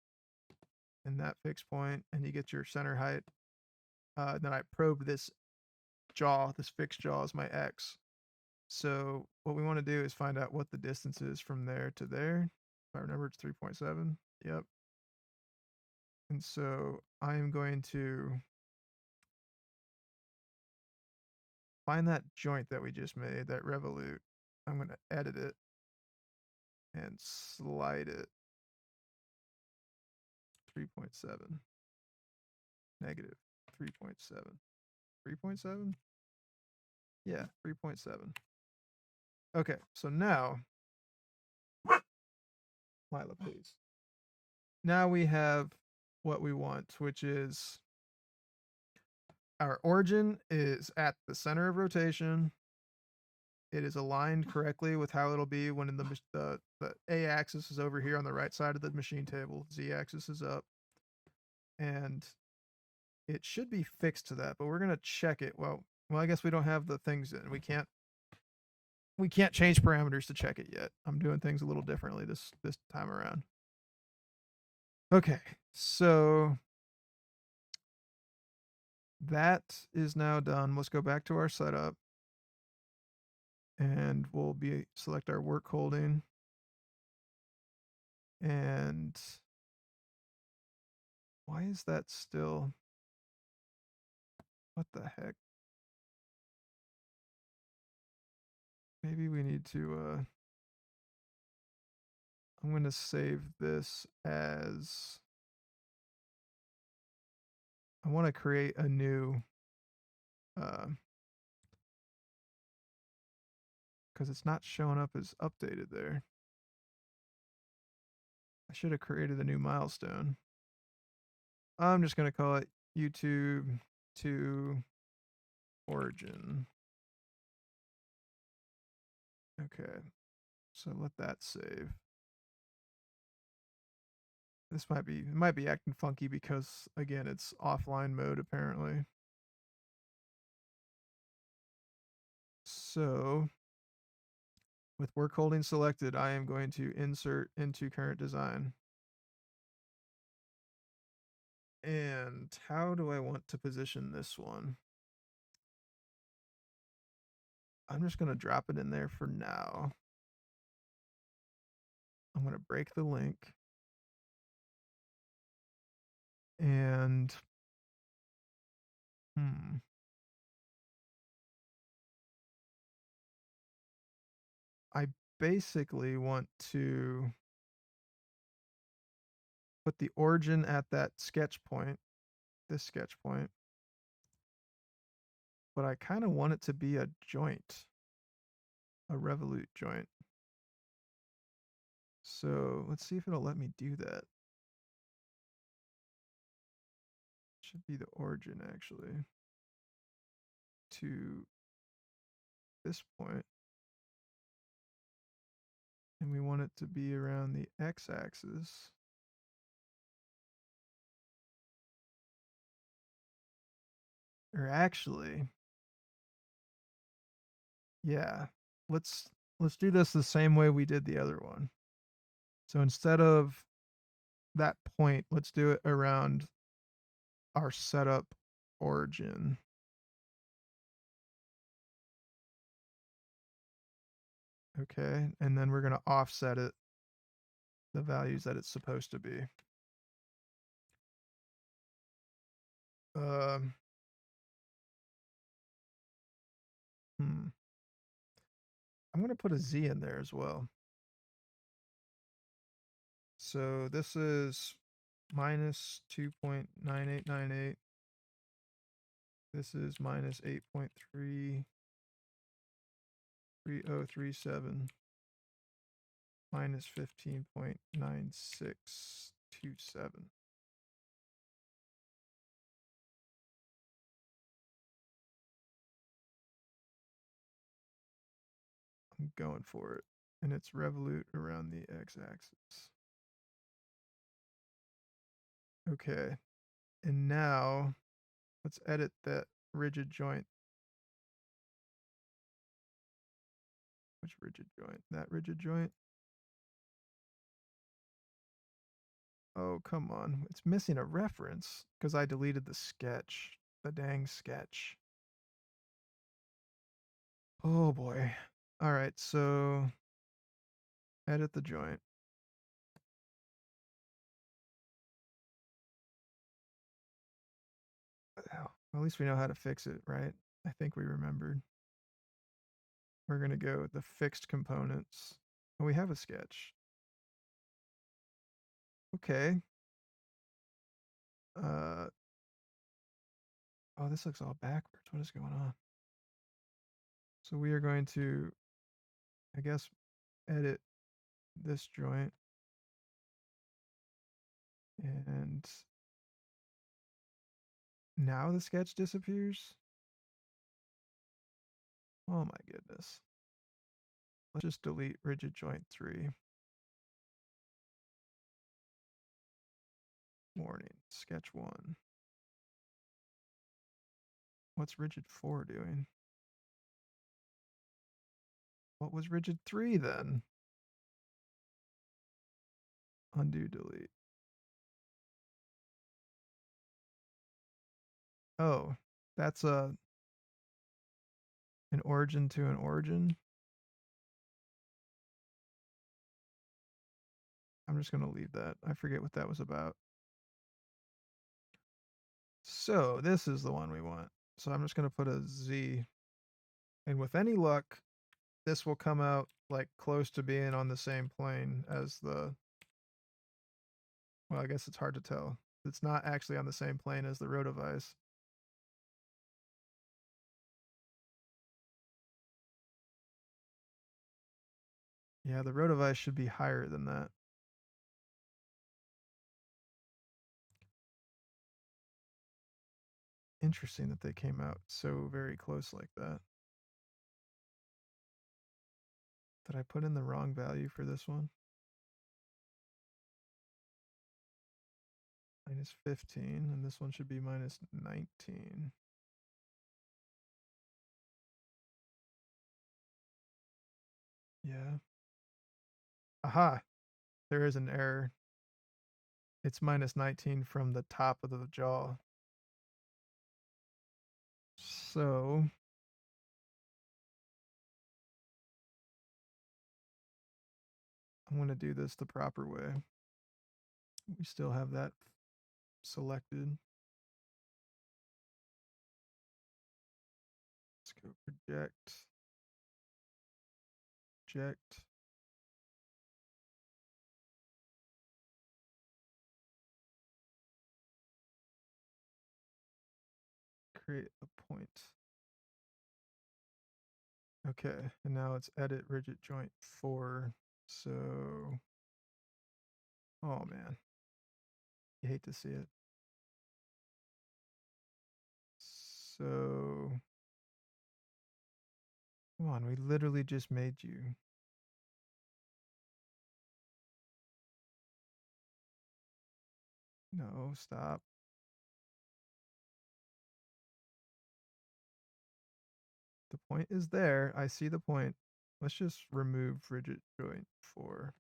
and that fixed point, and you get your center height. Then I probe this jaw, this fixed jaw is my x. So what we want to do is find out what the distance is from there to there. If I remember, it's 3.7. Yep. And so I am going to find that joint that we just made, that revolute. I'm going to edit it and slide it 3.7, negative 3.7, 3.7? Yeah, 3.7. Okay, so now, Lila, please. Now we have what we want, which is our origin is at the center of rotation. It is aligned correctly with how it'll be when the a-axis is over here on the right side of the machine table. Z-axis is up. And it should be fixed to that, but we're going to check it. Well, I guess we don't have the things in. We can't change parameters to check it yet. I'm doing things a little differently this time around. Okay, so that is now done. Let's go back to our setup, and we'll select our work holding, and why is that still? What the heck? Maybe we need to. I'm going to save this as. I want to create a new. Because it's not showing up as updated there. I should have created a new milestone. I'm just going to call it YouTube to origin. Okay, so let that save. This might be acting funky because again it's offline mode apparently. So with work holding selected, I am going to insert into current design. And how do I want to position this one? I'm just going to drop it in there for now. I'm going to break the link. And I basically want to put the origin at that sketch point, this sketch point, but I kind of want it to be a joint, a revolute joint. So let's see if it'll let me do that. Should be the origin actually to this point. And we want it to be around the x-axis. Or actually, yeah, let's let's do this the same way we did the other one. So instead of that point, let's do it around our setup origin. Okay, and then we're going to offset it, the values that it's supposed to be. Um, I'm going to put a Z in there as well. So this is minus 2.9898. This is minus 8.33037. Minus 15.9627. I'm going for it. And it's revolute around the x-axis. Okay. And now let's edit that rigid joint. Which rigid joint? That rigid joint? Oh, come on. It's missing a reference because I deleted the sketch. The dang sketch. Oh boy. All right, so edit the joint. Well, at least we know how to fix it, right? I think we remembered. We're going to go with the fixed components. Oh, we have a sketch. Okay. Uh, oh, this looks all backwards. What is going on? So we are going to, I guess, edit this joint. And now the sketch disappears. Oh my goodness. Let's just delete rigid joint 3. Warning, sketch 1. What's rigid 4 doing? What was rigid 3 then? Undo, delete. Oh, that's an origin to an origin. I'm just going to leave that. I forget what that was about. So this is the one we want. So I'm just going to put a Z. And with any luck, this will come out like close to being on the same plane as the, well, I guess it's hard to tell. It's not actually on the same plane as the rotovice. Yeah, the rotovice should be higher than that. Interesting that they came out so very close like that. Did I put in the wrong value for this one? Minus 15, and this one should be minus 19. Yeah. Aha! There is an error. It's minus 19 from the top of the jaw. So I'm going to do this the proper way. We still have that selected. Let's go project. Project. Create a point. Okay, and now it's edit rigid joint 4. So, oh man, you hate to see it. So, come on, we literally just made you. No, stop. The point is there. I see the point. let's just remove rigid joint 4.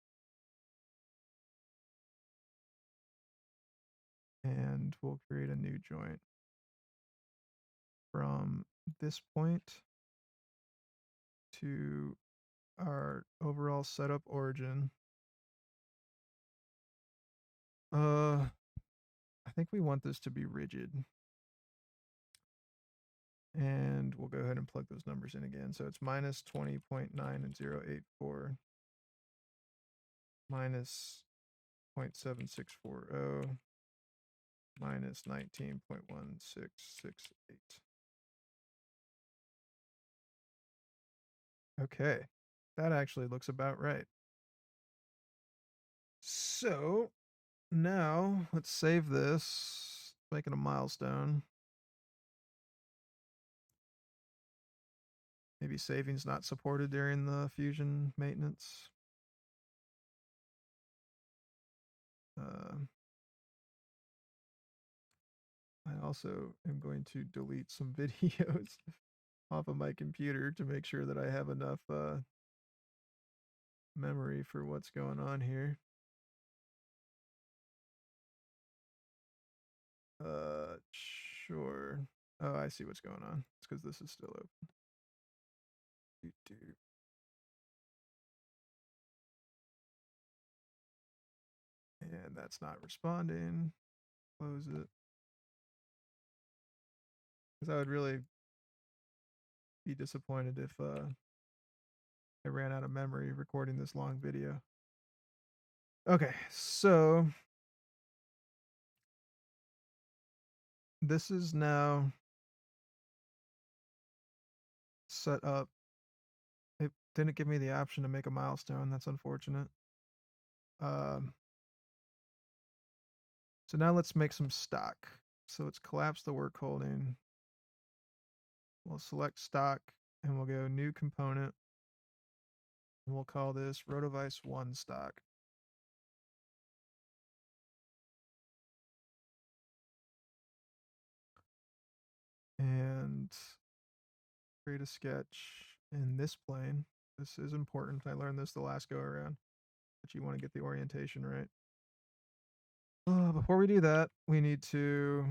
And we'll create a new joint from this point to our overall setup origin. I think we want this to be rigid. And we'll go ahead and plug those numbers in again. So it's minus 20.9 and 0.84 minus 0.7640 minus 19.1668. Okay, that actually looks about right. So now let's save this, make it a milestone. Maybe saving's not supported during the Fusion maintenance. I also am going to delete some videos off of my computer to make sure that I have enough memory for what's going on here. Sure. Oh, I see what's going on. It's because this is still open. And that's not responding. Close it. Because I would really be disappointed if I ran out of memory recording this long video. Okay, so this is now set up. It didn't give me the option to make a milestone. That's unfortunate. So now let's make some stock. So let's collapse the work holding. We'll select stock and we'll go new component. And we'll call this Rotovice 1 stock. And create a sketch in this plane. This is important. I learned this the last go around, but you want to get the orientation right. Before we do that, we need to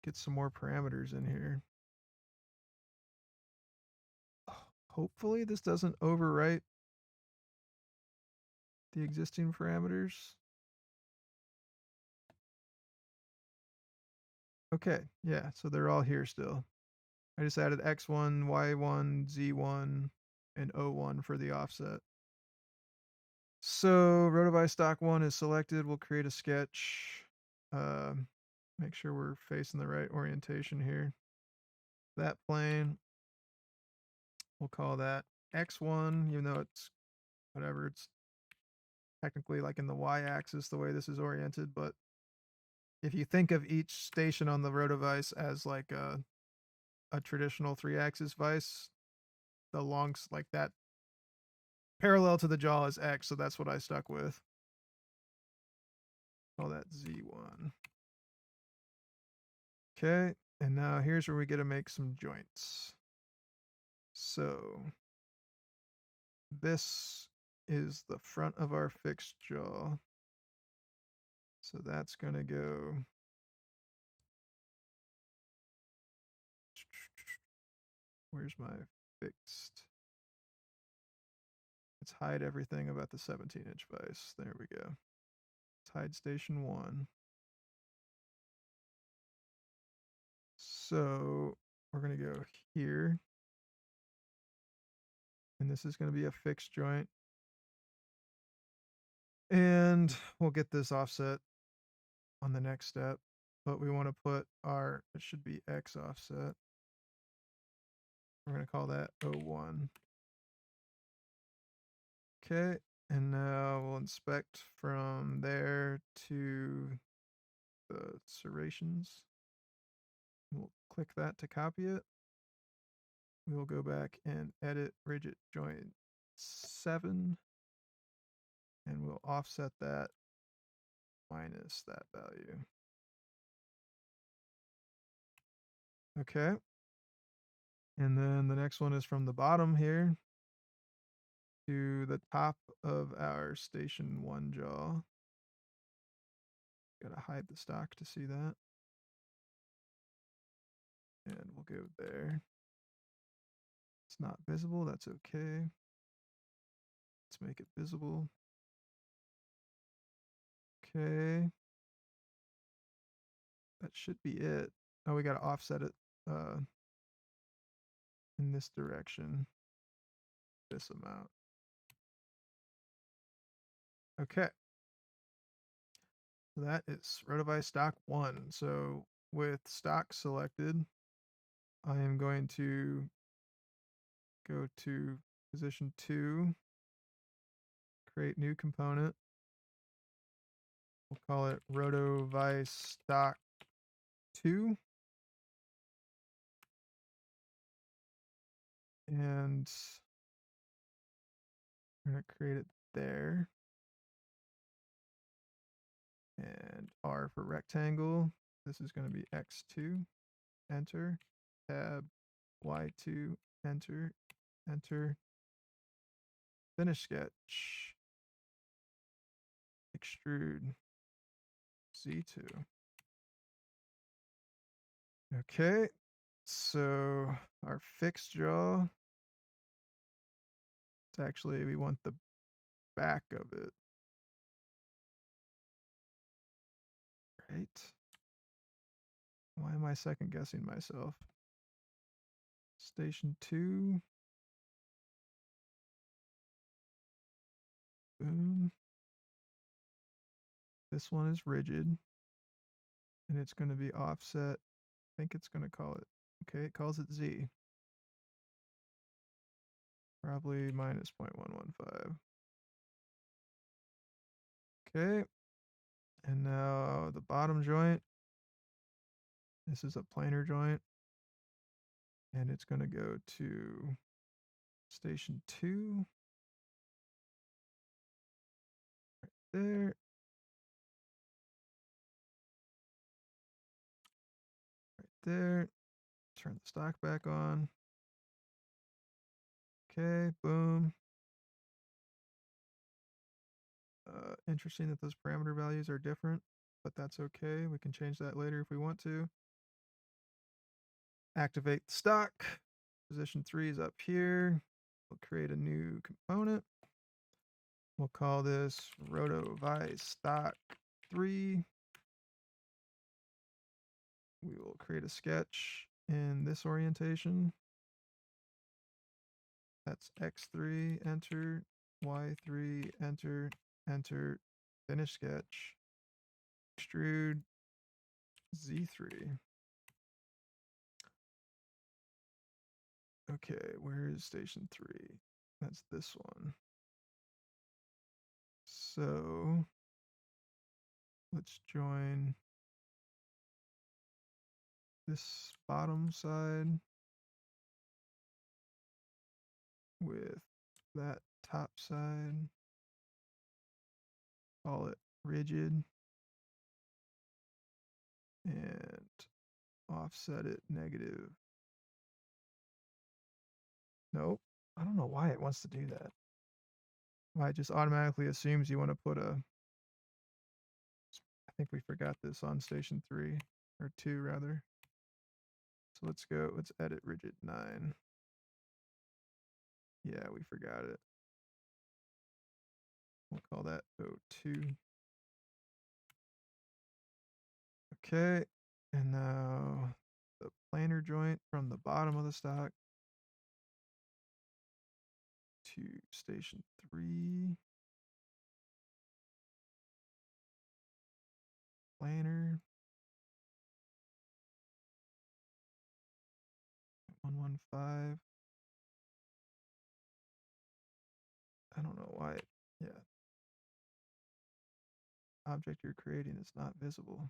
get some more parameters in here. Hopefully this doesn't overwrite the existing parameters. Okay, yeah, so they're all here still. I just added X1, Y1, Z1, and O1 for the offset. So Rotovice stock 1 is selected. We'll create a sketch. Make sure we're facing the right orientation here. That plane, we'll call that X1, even though it's whatever, it's technically like in the Y-axis the way this is oriented, but if you think of each station on the Rotovice as like a traditional 3-axis vice, the longs like that parallel to the jaw is X, so that's what I stuck with. Call that Z1. Okay, and now here's where we get to make some joints. So this is the front of our fixed jaw. So that's going to go. Where's my fixed? Let's hide everything about the 17-inch vise. There we go. Let's hide station 1. So we're going to go here. And this is going to be a fixed joint. And we'll get this offset on the next step. But we want to put our, it should be X offset. We're going to call that O1. Okay, and now we'll inspect from there to the serrations. We'll click that to copy it. We will go back and edit rigid joint 7, and we'll offset that minus that value. Okay. And then the next one is from the bottom here to the top of our station 1 jaw. Gotta hide the stock to see that. And we'll go there. It's not visible, that's okay. Let's make it visible. Okay. That should be it. Oh, we gotta offset it in this direction. This amount. Okay. That is Rotovice stock 1. So with stock selected, I am going to go to position 2, create new component. We'll call it Rotovice stock 2. And we're going to create it there. And R for rectangle. This is going to be X2. Enter. Tab Y2. Enter. Enter. Finish sketch. Extrude. Z2. Okay. So our fixed jaw. It's actually, we want the back of it. Right. Why am I second guessing myself? Station 2. Boom. This one is rigid. And it's going to be offset. I think it's going to call it. Okay, it calls it Z. Probably minus 0.115. Okay. And now the bottom joint. This is a planar joint. And it's going to go to station 2. Right there. Right there. Turn the stock back on. Okay, boom. Interesting that those parameter values are different, but that's okay. We can change that later if we want to. Activate the stock. Position 3 is up here. We'll create a new component. We'll call this Rotovice stock 3. We will create a sketch in this orientation. That's X3, enter, Y3, enter, enter, finish sketch, extrude, Z3. Okay, where is station 3? That's this one. So let's join this bottom side with that top side. Call it rigid and offset it negative. Nope. I don't know why it wants to do that. Why it just automatically assumes you want to put a. I think we forgot this on station 3 or 2 rather. So let's edit rigid 9. Yeah, we forgot it. We'll call that O2. Okay, and now the planar joint from the bottom of the stock to station 3. Planar 115. I don't know why yeah. Object you're creating is not visible.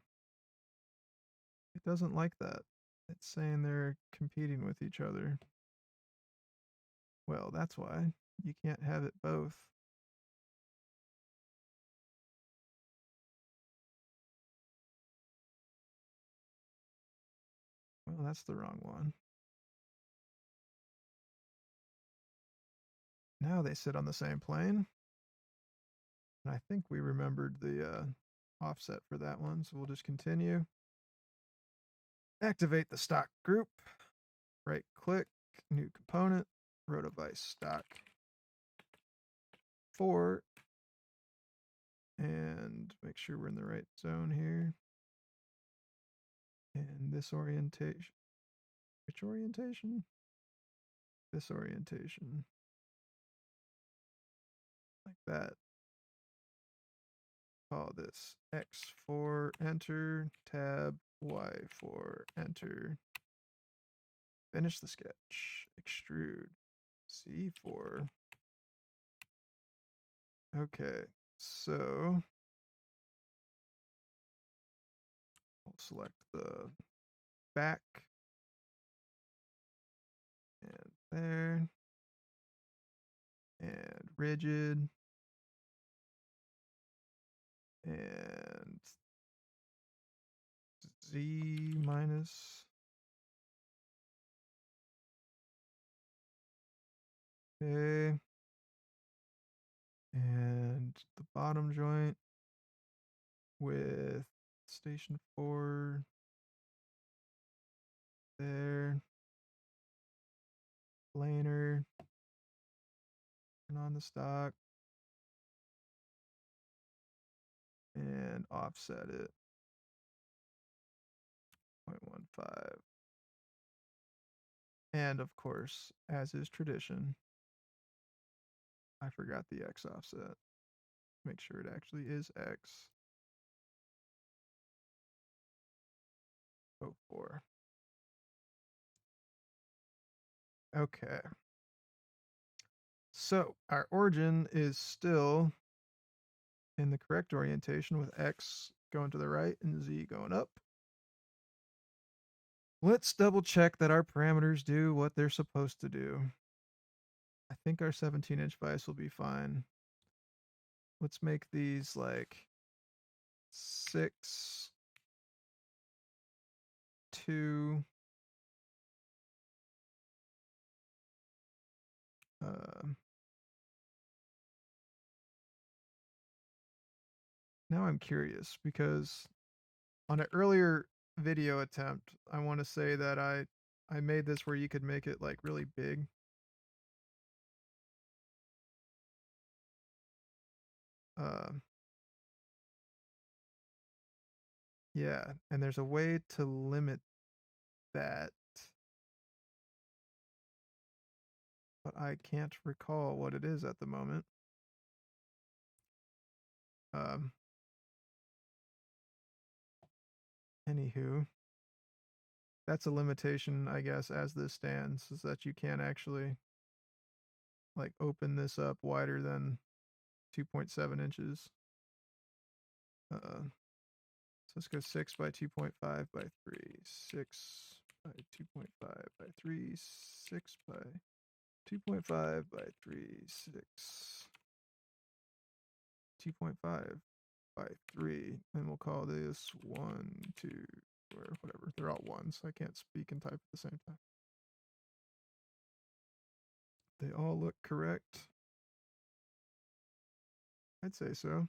It doesn't like that. It's saying they're competing with each other. Well, that's why. You can't have it both. Well, that's the wrong one. Now they sit on the same plane. And I think we remembered the offset for that one, so we'll just continue. Activate the stock group. Right click, new component, rotovice stock 4, and make sure we're in the right zone here. And this orientation, which orientation? This orientation. Like that. Call this X4, enter, tab, Y4, enter. Finish the sketch, extrude, C4. Okay, so we'll select the back and there and rigid and Z minus. Okay. And the bottom joint with station 4 there. Planer. Turn on the stock. And offset it. 0.15. And of course, as is tradition, I forgot the X offset. Make sure it actually is X. 04. Okay. So our origin is still in the correct orientation with X going to the right and Z going up. Let's double check that our parameters do what they're supposed to do. I think our 17-inch vise will be fine. Let's make these like 6, 2, now I'm curious because on an earlier video attempt, I want to say that I made this where you could make it like really big. Yeah, and there's a way to limit that, but I can't recall what it is at the moment. Um, Anywho, that's a limitation, I guess, as this stands, is that you can't actually like open this up wider than 2.7 inches. So let's go 6 by 2.5 by 3, 6 by 2.5 by 3, 6 by 2.5 by 3, 6, 2.5 by 3, and we'll call this 1, 2, or whatever. They're all ones. I can't speak and type at the same time. They all look correct. I'd say so.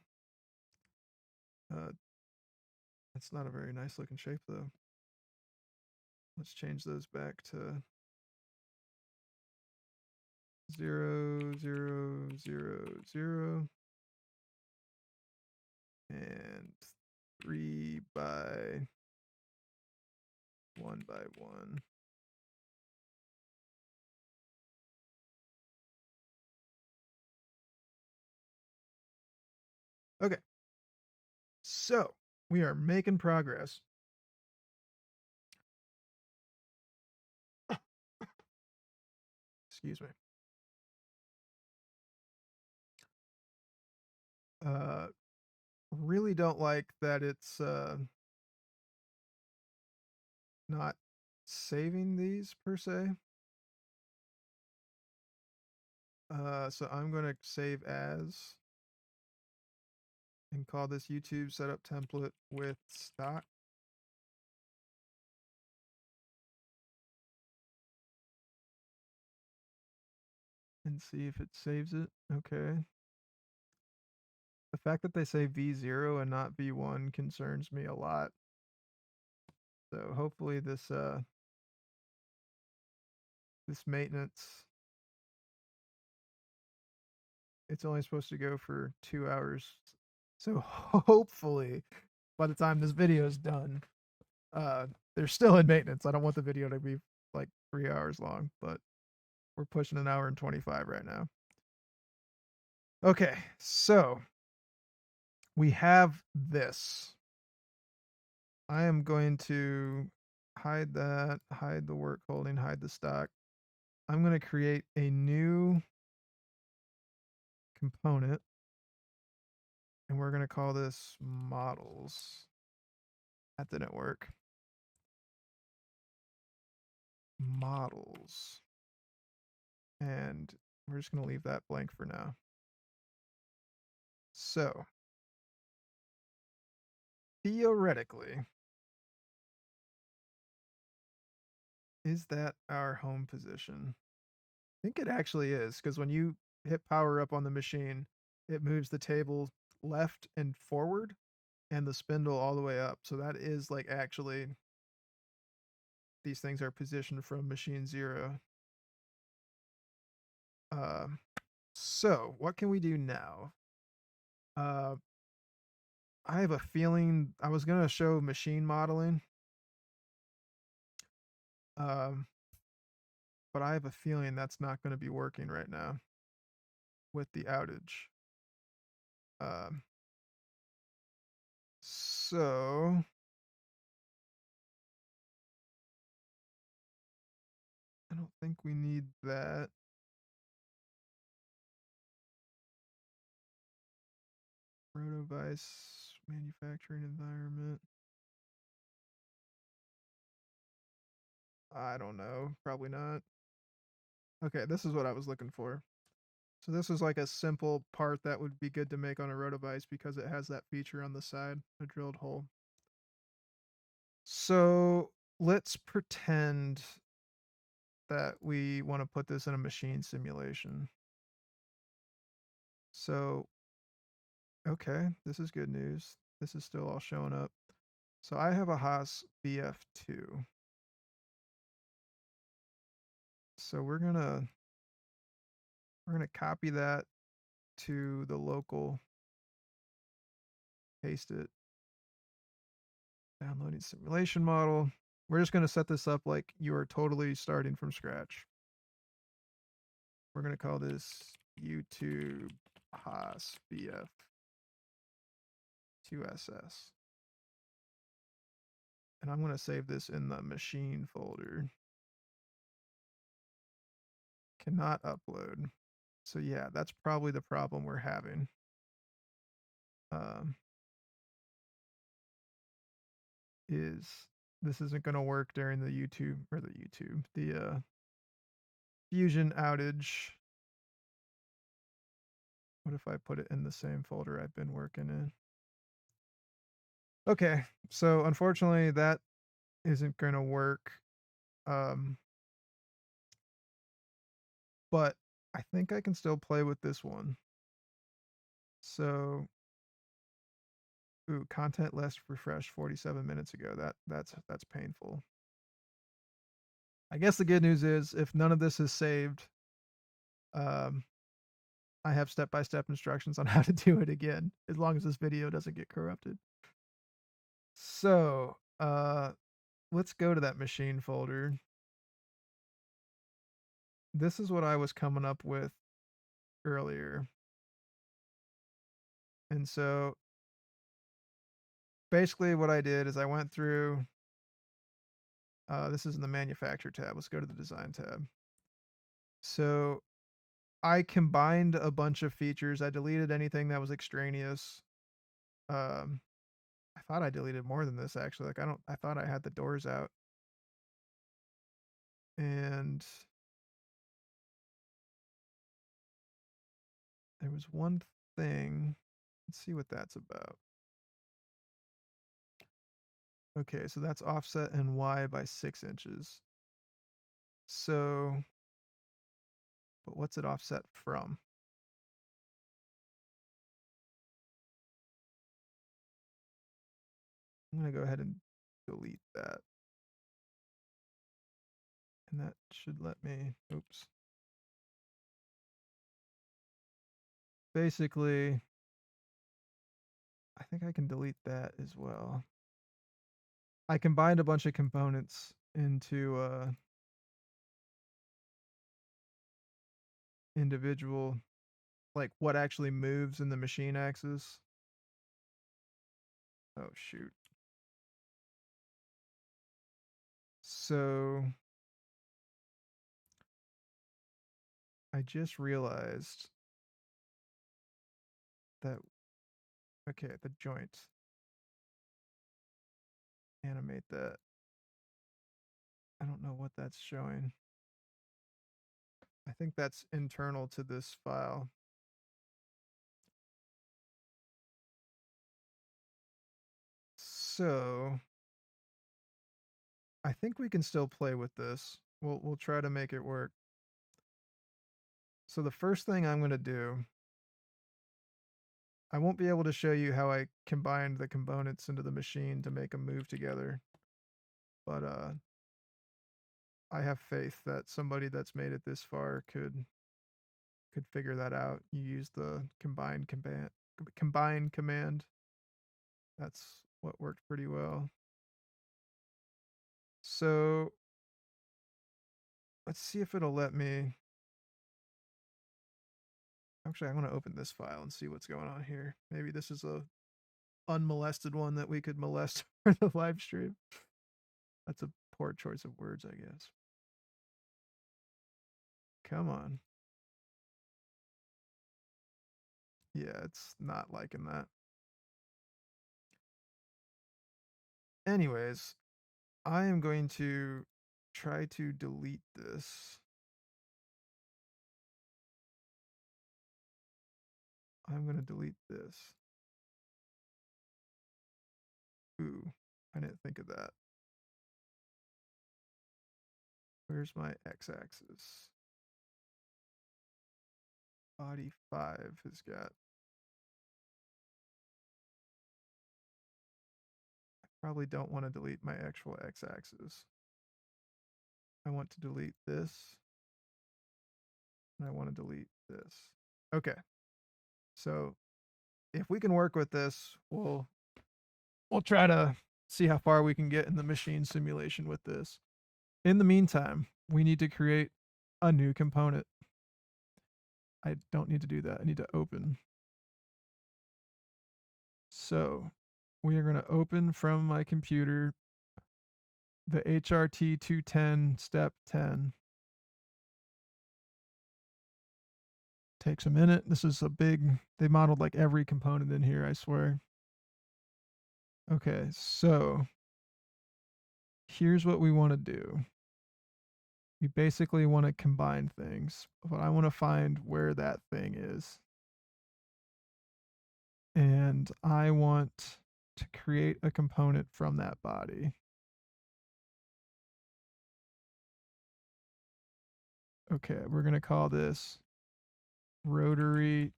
That's not a very nice looking shape though. Let's change those back to 0, 0, 0, 0, and 3 by 1 by 1. Okay. So we are making progress. Excuse me. Really don't like that it's not saving these per se. So I'm going to save as and call this YouTube setup template with stock. and see if it saves it. Okay. The fact that they say V0 and not V1 concerns me a lot. So hopefully this maintenance, it's only supposed to go for 2 hours. So hopefully by the time this video is done, they're still in maintenance. I don't want the video to be like 3 hours long, but we're pushing an hour and 25 right now. Okay, so we have this. I am going to hide that, hide the work holding, hide the stock. I'm going to create a new component and we're going to call this models. That didn't work. Models. And we're just going to leave that blank for now. So, theoretically, is that our home position? I think it actually is, because when you hit power up on the machine, it moves the table left and forward and the spindle all the way up. So that is like actually these things are positioned from machine 0. Uh, so what can we do now? Uh, I have a feeling I was gonna show machine modeling, um, but I have a feeling that's not going to be working right now with the outage. Um, so I don't think we need that. Rotovice manufacturing environment. I don't know. Probably not. Okay, this is what I was looking for. So this is like a simple part that would be good to make on a rotovice because it has that feature on the side, a drilled hole. So let's pretend that we want to put this in a machine simulation. So, okay, this is good news. This is still all showing up. So I have a Haas BF2. So we're gonna copy that to the local, paste it, downloading simulation model. We're just gonna set this up like you are totally starting from scratch. We're gonna call this YouTube Haas BF2SS. And I'm gonna save this in the machine folder. Cannot upload. So yeah, that's probably the problem we're having. Um, is this isn't going to work during the the Fusion outage. What if I put it in the same folder I've been working in? Okay, so unfortunately that isn't going to work. Um, but I think I can still play with this one. So, ooh, content last refreshed 47 minutes ago. That's painful. I guess the good news is if none of this is saved, um, I have step-by-step instructions on how to do it again, as long as this video doesn't get corrupted. So, let's go to that machine folder. This is what I was coming up with earlier. And so basically what I did is I went through, this is in the manufacture tab. Let's go to the design tab. So I combined a bunch of features. I deleted anything that was extraneous. Um, I thought I deleted more than this actually. Like I thought I had the doors out. And there was one thing. Let's see what that's about. Okay, so that's offset in Y by 6 inches. So but what's it offset from? I'm going to go ahead and delete that. And that should let me, oops. Basically, I think I can delete that as well. I combined a bunch of components into individual, like what actually moves in the machine axis. Oh, shoot. So I just realized that, okay, the joint, animate that. I don't know what that's showing. I think that's internal to this file. So I think we can still play with this. We'll try to make it work. So the first thing I'm going to do, I won't be able to show you how I combined the components into the machine to make them move together, but I have faith that somebody that's made it this far could figure that out. You use the combine command. That's what worked pretty well. So let's see if it'll let me. Actually, I want to open this file and see what's going on here. Maybe this is a unmolested one that we could molest for the live stream. That's a poor choice of words, I guess. Come on. Yeah, it's not liking that. Anyways, I am going to try to delete this. I'm going to delete this. Ooh, I didn't think of that. Where's my x-axis? Body 5 has got. I probably don't want to delete my actual x-axis. I want to delete this. And I want to delete this. Okay. So if we can work with this, we'll try to see how far we can get in the machine simulation with this. In the meantime, we need to create a new component. I don't need to do that. I need to open. So we are going to open from my computer the HRT 210 step 10. Takes a minute. This is a big, they modeled like every component in here, I swear. Okay, so here's what we want to do. We basically want to combine things, but I want to find where that thing is. And I want to create a component from that body. Okay, we're going to call this rotary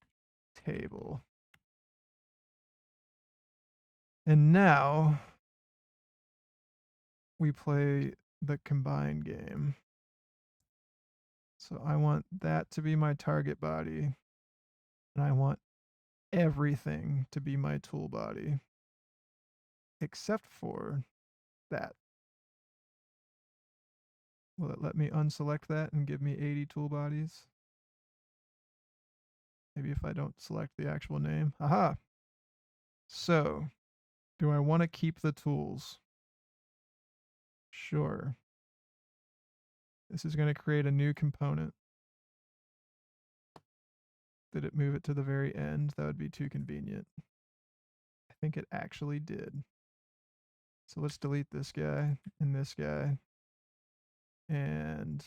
table. And now we play the combine game. So I want that to be my target body, and I want everything to be my tool body, except for that. Will it let me unselect that and give me 80 tool bodies? Maybe if I don't select the actual name. Aha! So, do I want to keep the tools? Sure. This is going to create a new component. Did it move it to the very end? That would be too convenient. I think it actually did. So let's delete this guy and this guy. And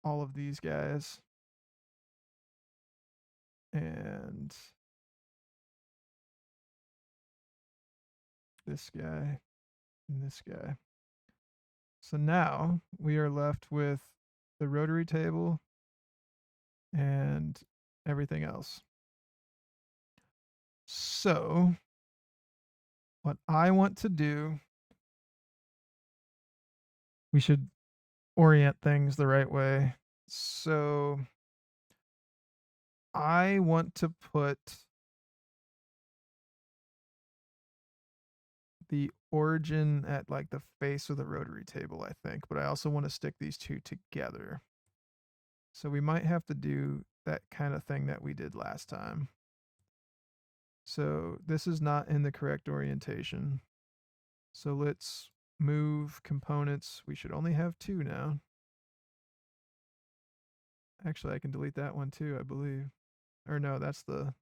all of these guys. And this guy and this guy. So now we are left with the rotary table, and everything else. So what I want to do, we should orient things the right way. So I want to put the origin at like the face of the rotary table, I think, but I also want to stick these two together. So we might have to do that kind of thing that we did last time. So this is not in the correct orientation. So let's move components. We should only have two now. Actually, I can delete that one too, I believe. Or no, that's the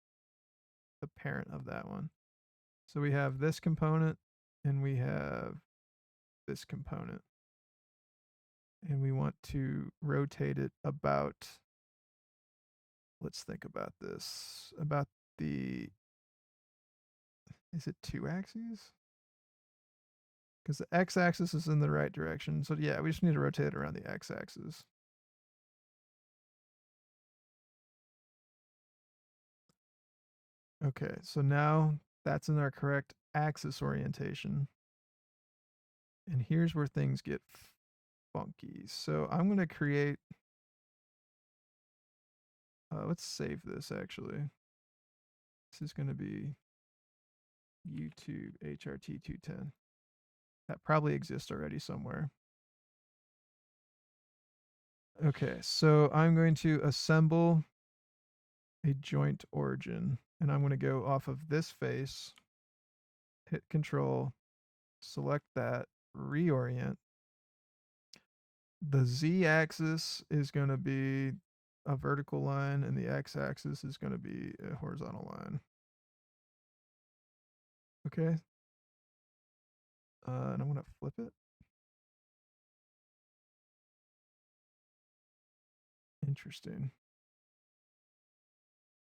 parent of that one. So we have this component and we have this component. And we want to rotate it about, let's think about this, about the, is it 2 axes? Because the x-axis is in the right direction. So yeah, we just need to rotate it around the x-axis. Okay, so now that's in our correct axis orientation. And here's where things get funky. So I'm going to create, let's save this actually. This is going to be YouTube HRT210. That probably exists already somewhere. Okay, so I'm going to assemble a joint origin, and I'm going to go off of this face, hit Control, select that, reorient. The z-axis is going to be a vertical line, and the x-axis is going to be a horizontal line. Okay. And I'm going to flip it. Interesting.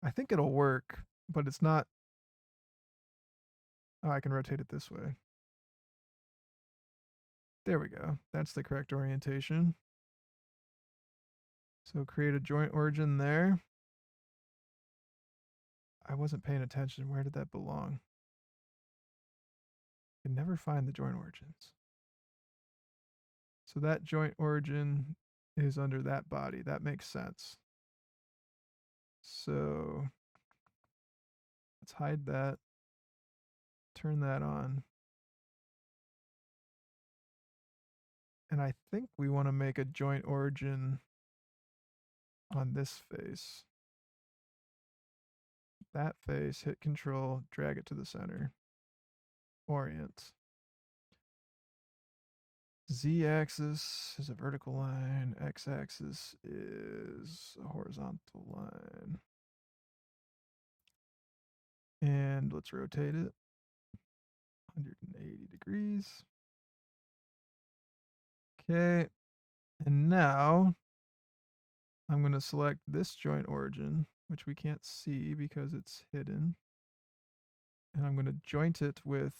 I think it'll work, but it's not. Oh, I can rotate it this way. There we go. That's the correct orientation. So create a joint origin there. I wasn't paying attention. Where did that belong? I can never find the joint origins. So that joint origin is under that body. That makes sense. So let's hide that. Turn that on. And I think we want to make a joint origin on this face. That face, hit Control, drag it to the center. Orient. Z-axis is a vertical line. X-axis is a horizontal line. And let's rotate it 180 degrees. Okay. And now I'm going to select this joint origin, which we can't see because it's hidden. And I'm going to joint it with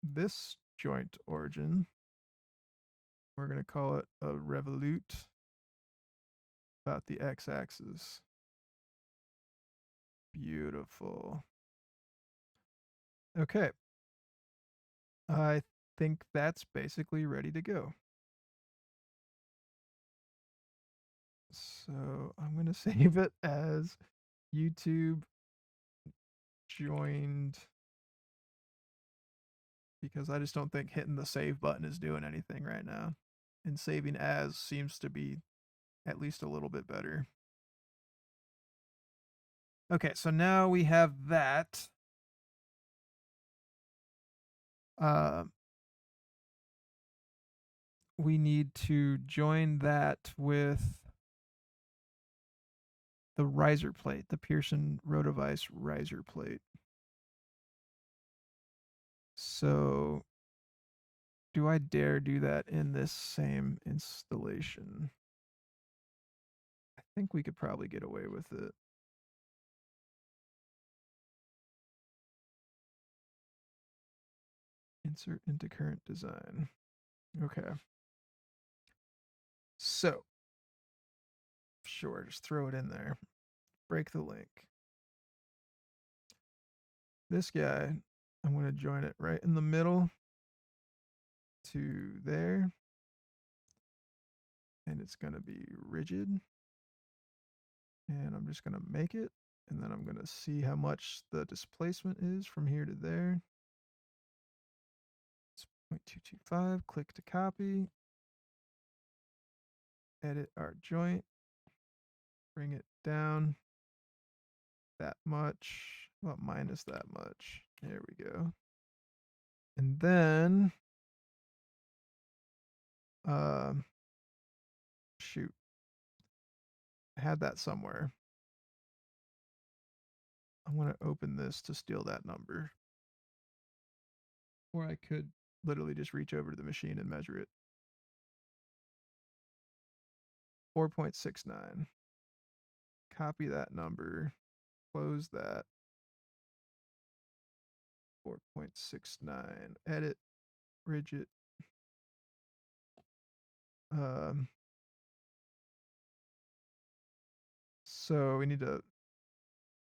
this joint origin. We're going to call it a revolute about the x-axis. Beautiful. Okay. I think that's basically ready to go. So I'm going to save it as YouTube joined, because I just don't think hitting the save button is doing anything right now. And saving as seems to be at least a little bit better. Okay, so now we have that. We need to join that with the riser plate, the Pearson Rotovice riser plate. So do I dare do that in this same installation? I think we could probably get away with it. Insert into current design. Okay. So Sure, just throw it in there. Break the link. This guy, I'm going to join it right in the middle to there. And it's going to be rigid. And I'm just going to make it. And then I'm going to see how much the displacement is from here to there. It's 0.225. Click to copy. Edit our joint. Bring it down that much. Well, minus that much. There we go. And then, shoot, I had that somewhere. I want to open this to steal that number. Or I could literally just reach over to the machine and measure it. 4.69. Copy that number. Close that. 4.69. Edit. Rigid. So we need to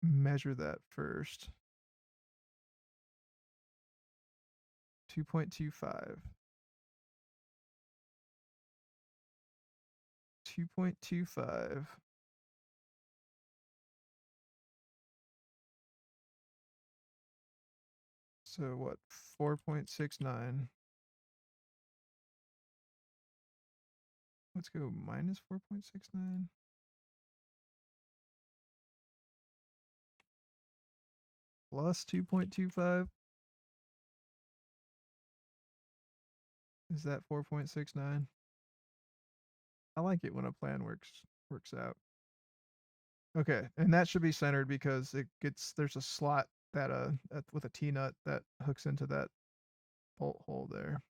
measure that first. 2.25. 2.25. So what? 4.69. Let's go minus 4.69. Plus 2.25. Is that 4.69? I like it when a plan works out. Okay, and that should be centered because there's a slot that with a T-nut that hooks into that bolt hole there.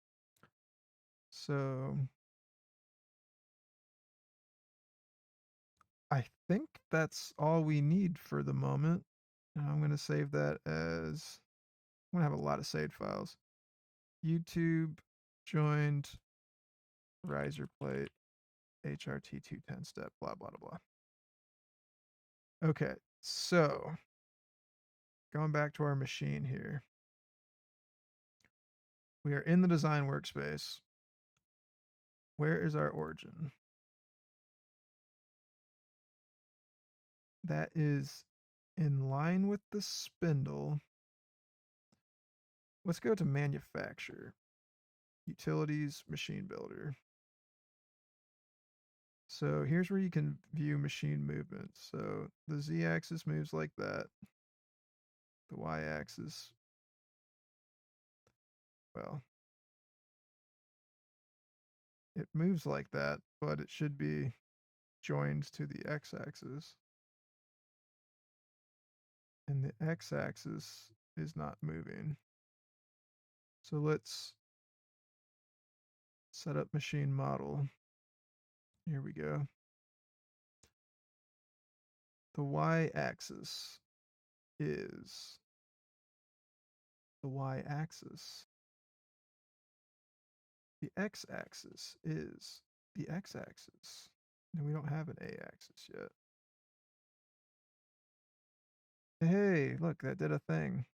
So I think that's all we need for the moment. And I'm going to save that as, I'm going to have a lot of saved files. YouTube joined riser plate HRT 210 step, blah, blah, blah. Okay, so going back to our machine here. We are in the design workspace. Where is our origin? That is in line with the spindle. Let's go to manufacture. Utilities, machine builder. So here's where you can view machine movement. So the z-axis moves like that. The y-axis, well, it moves like that, but it should be joined to the x-axis. And the x-axis is not moving. So let's set up machine model. Here we go. The y-axis is the y-axis. The x-axis is the x-axis. And we don't have an a-axis yet. Hey, look, that did a thing.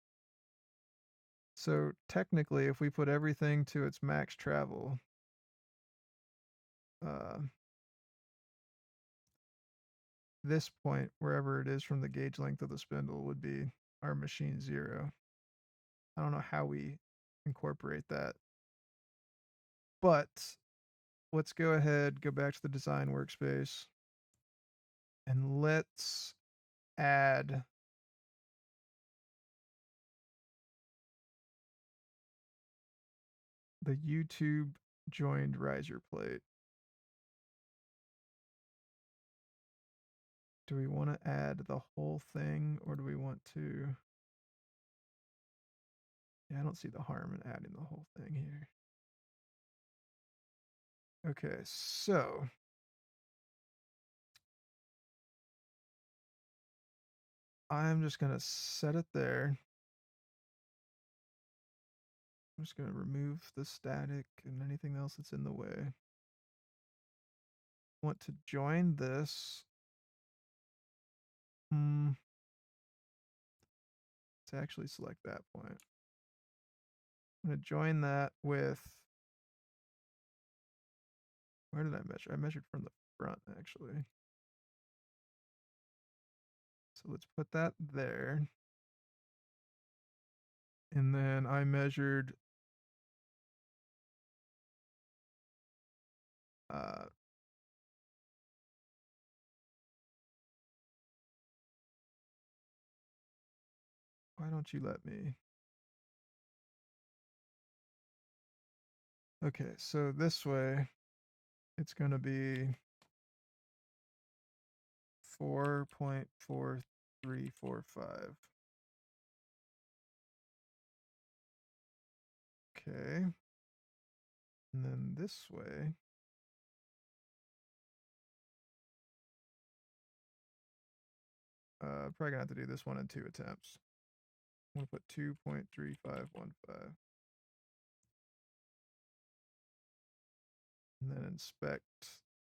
So technically, if we put everything to its max travel, this point, wherever it is from the gauge length of the spindle, would be our machine 0. I don't know how we incorporate that. But let's go ahead, go back to the design workspace, and let's add the YouTube joined riser plate. Do we want to add the whole thing, or do we want to? Yeah, I don't see the harm in adding the whole thing here. Okay, so I'm just going to set it there. I'm just going to remove the static and anything else that's in the way. Want to join this Let's actually select that point. I'm going to join that with, where did I measure? I measured from the front, actually. So let's put that there. And then I measured uh, why don't you let me? Okay, so this way it's going to be 4.4345. Okay. And then this way, probably gonna have to do this one in 2 attempts. I'm gonna put 2.3515. And then inspect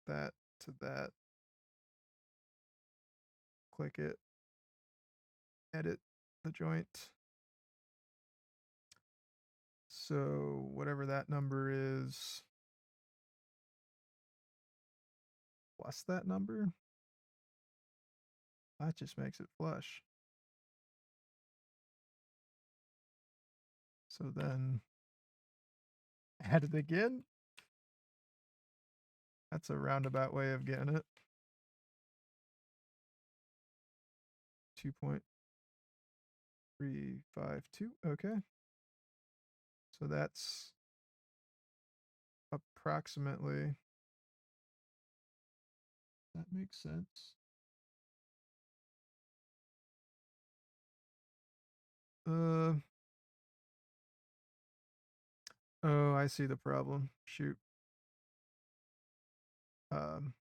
that to that. Click it. Edit the joint. So whatever that number is, plus that number, that just makes it flush. So then add it again. That's a roundabout way of getting it. 2.352. Okay. So that's approximately, that makes sense. Oh, I see the problem. Shoot. Um,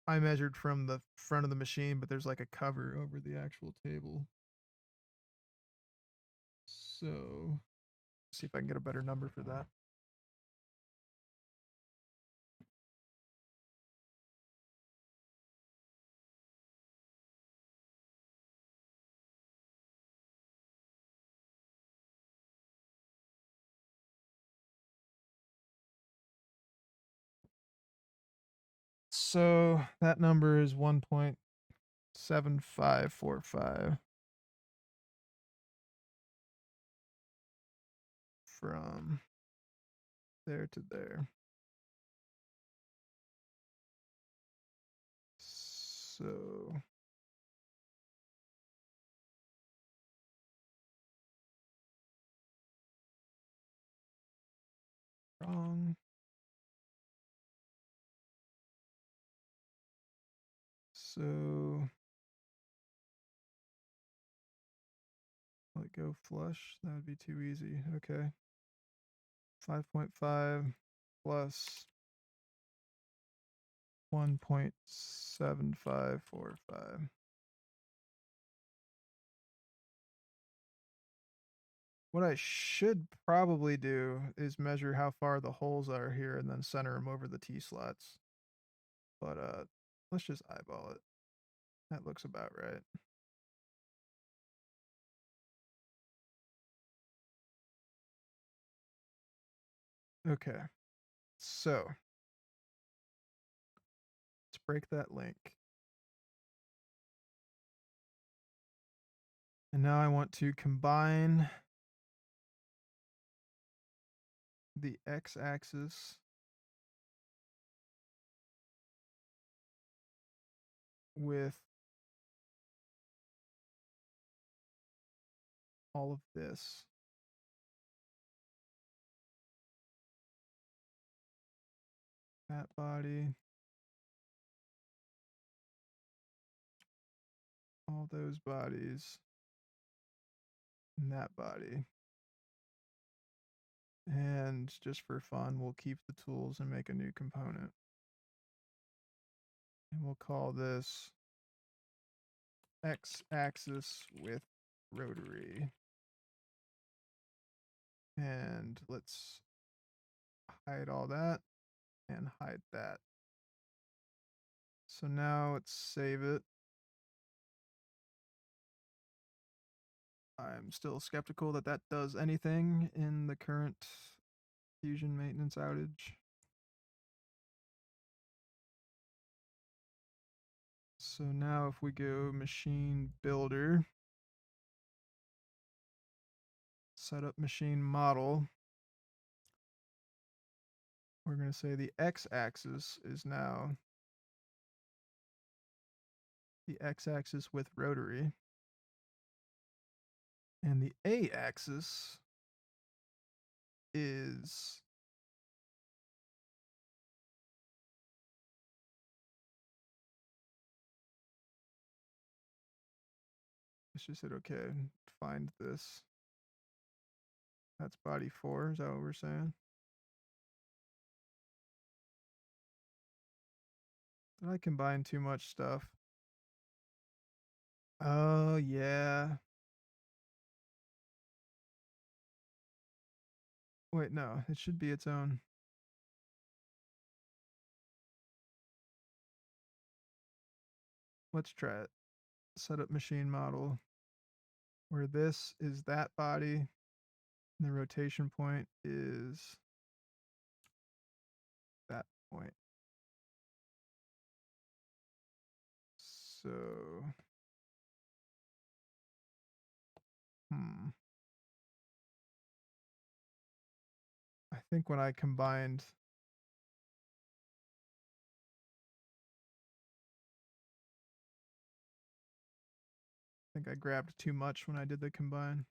I measured from the front of the machine, but there's like a cover over the actual table. So, see if I can get a better number for that. So that number is 1.7545 from there to there. So wrong. So let go flush. That would be too easy. Okay. 5.5 plus 1.7545. What I should probably do is measure how far the holes are here and then center them over the T-slots. But let's just eyeball it. That looks about right. Okay. So let's break that link. And now I want to combine the x-axis with all of this. That body. All those bodies. And that body. And just for fun, we'll keep the tools and make a new component. And we'll call this x-axis with rotary. And let's hide all that and hide that. So now let's save it. I'm still skeptical that that does anything in the current Fusion maintenance outage. So now if we go machine builder, set up machine model, we're going to say the x-axis is now the x-axis with rotary, and the a-axis is let's just hit OK and find this. That's body 4, is that what we're saying? Did I combine too much stuff? Oh, yeah. Wait, no, it should be its own. Let's try it. Set up machine model, where this is that body, and the rotation point is that point. So, I think when I combined, I think I grabbed too much when I did the combine.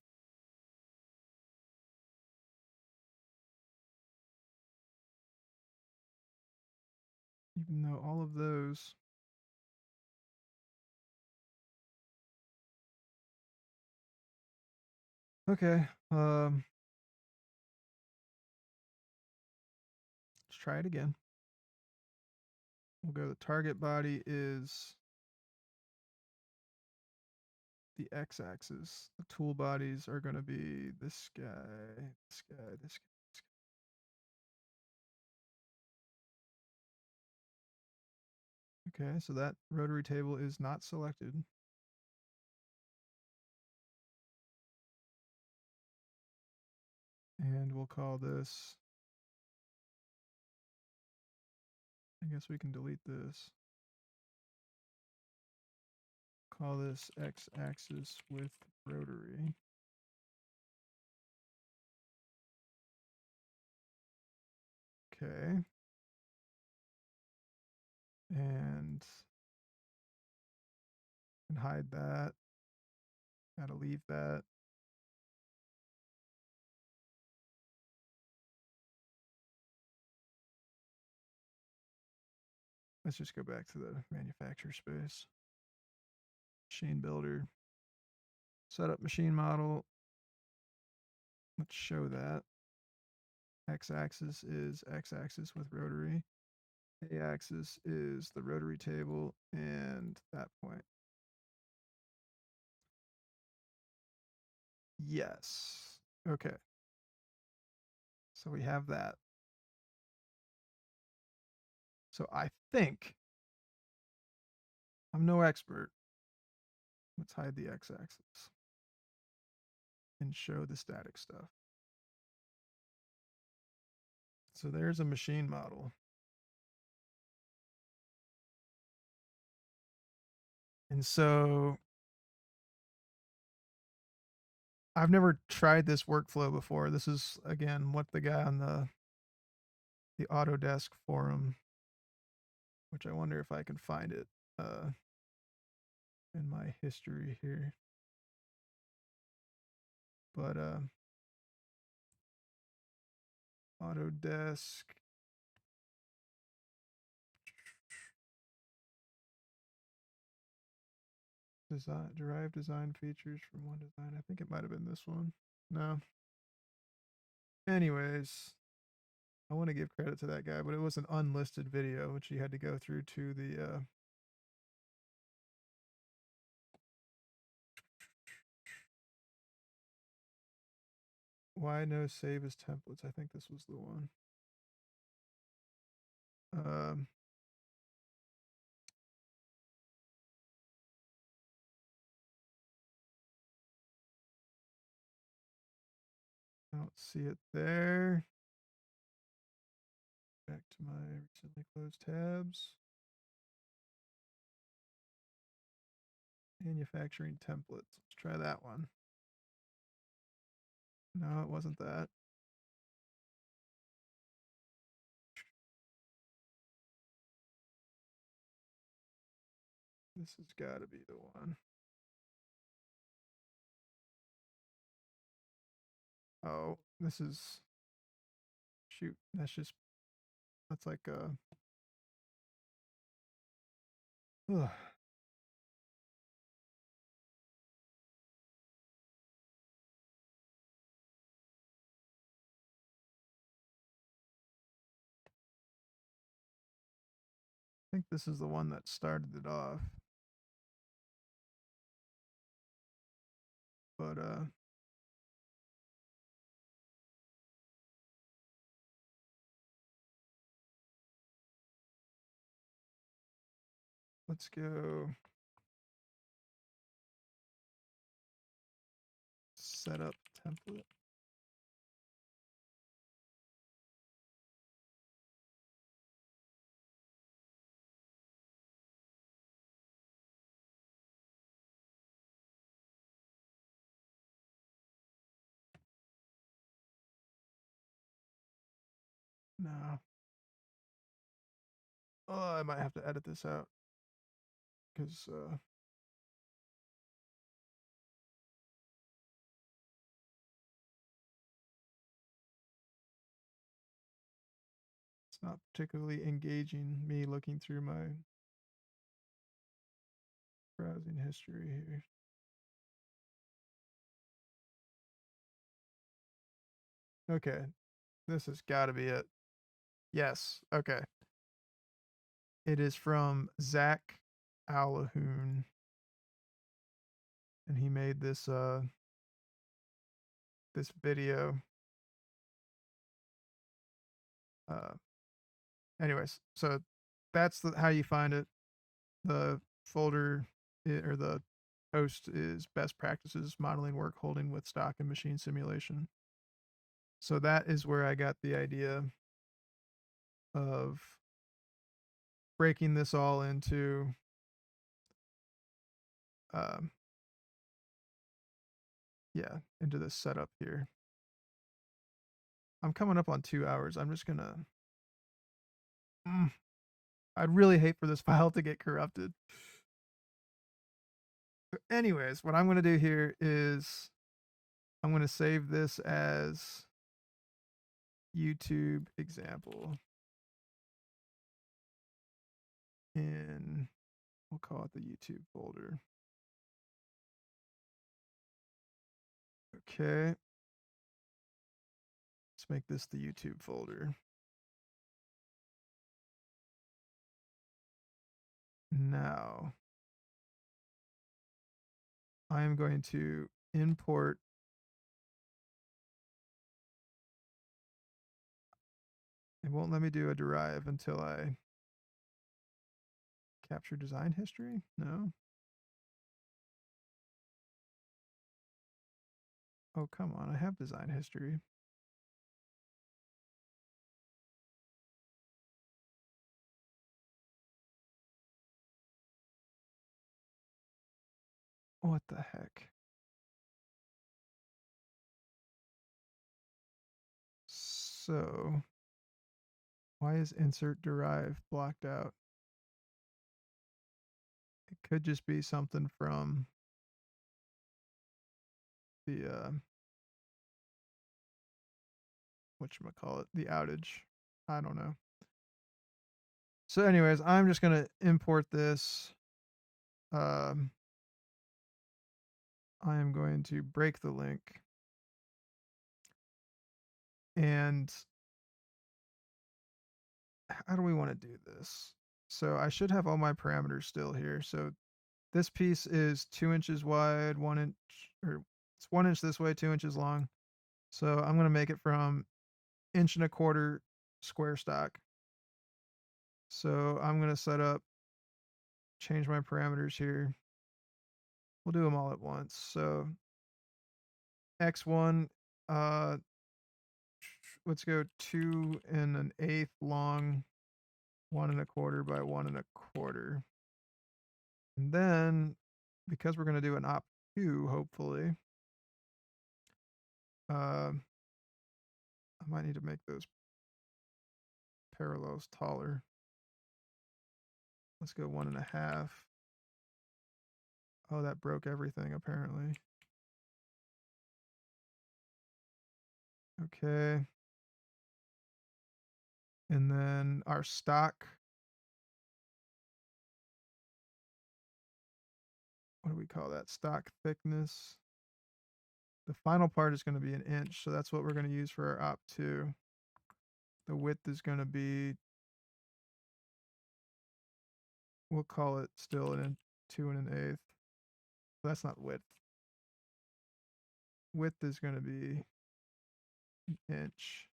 Even though all of those, okay, let's try it again. We'll go, the target body is the x-axis. The tool bodies are going to be this guy, this guy, this guy, this guy. Okay, so that rotary table is not selected. And we'll call this, I guess we can delete this. Call this x-axis with rotary. Okay. And hide that. Gotta leave that. Let's just go back to the manufacturer space. Machine builder. Set up machine model. Let's show that. X-axis is x-axis with rotary. A-axis is the rotary table and that point. Yes. Okay. So we have that. So I think, I'm no expert. Let's hide the x-axis and show the static stuff. So there's a machine model. And so I've never tried this workflow before. This is, again, what the guy on the Autodesk forum, which I wonder if I can find it in my history here. But Autodesk design, derived design features from one design. I think it might have been this one. No. Anyways, I want to give credit to that guy, but it was an unlisted video, which he had to go through to the why no save as templates. I think this was the one. See it there. Back to my recently closed tabs. Manufacturing templates. Let's try that one. No, it wasn't that. This has got to be the one. Oh, this is. Shoot, that's like a. Ugh. I think this is the one that started it off. But let's go setup template. No. Oh, I might have to edit this out because it's not particularly engaging me looking through my browsing history here. Okay, this has got to be it. Yes. Okay. It is from Zach Alahoon, and he made this video. Uh, anyways, so that's how you find it. The folder or the post is best practices modeling work holding with stock and machine simulation. So that is where I got the idea of breaking this all into um, yeah, into this setup here. I'm coming up on 2 hours. I'm just gonna. I'd really hate for this file to get corrupted. Anyways, what I'm gonna do here is I'm gonna save this as YouTube example, and we'll call it the YouTube folder. Okay. Let's make this the YouTube folder. Now, I am going to import. It won't let me do a derive until I capture design history. No. Oh, come on. I have design history. What the heck? So, why is insert derive blocked out? It could just be something from the whatchamacallit, the outage. I don't know. So anyways, I'm just gonna import this. I am going to break the link, and how do we want to do this? So I should have all my parameters still here. So this piece is 2 inches wide, 1 inch, or it's 1 inch this way, 2 inches long. So I'm gonna make it from 1.25 inch square stock. So I'm gonna change my parameters here. We'll do them all at once. So X1, let's go 2 1/8 long, 1 1/4 by 1 1/4. And then, because we're going to do an op 2, hopefully, I might need to make those parallels taller. Let's go 1 1/2. Oh, that broke everything, apparently. Okay. And then our stock, what do we call that? Stock thickness. The final part is going to be an inch, so that's what we're going to use for our op 2. The width is going to be, we'll call it still an 2 1/8. That's not width. Width is going to be an inch.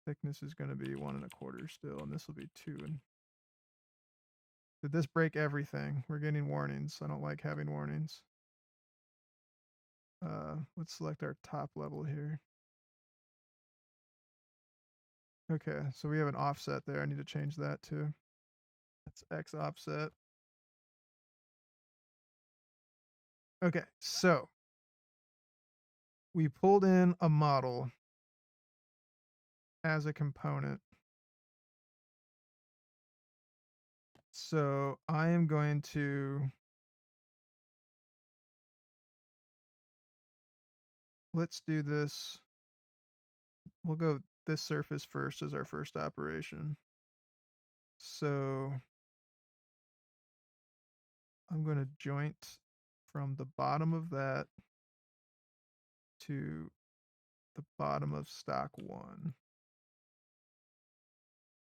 Thickness is going to be 1 1/4 still, and this will be 2. And did this break everything? We're getting warnings. I don't like having warnings. Let's select our top level here. Okay, so we have an offset there. I need to change that too. That's X offset. Okay, so we pulled in a model as a component. So I am going to, let's do this. We'll go this surface first as our first operation. So I'm going to joint from the bottom of that to the bottom of stock 1.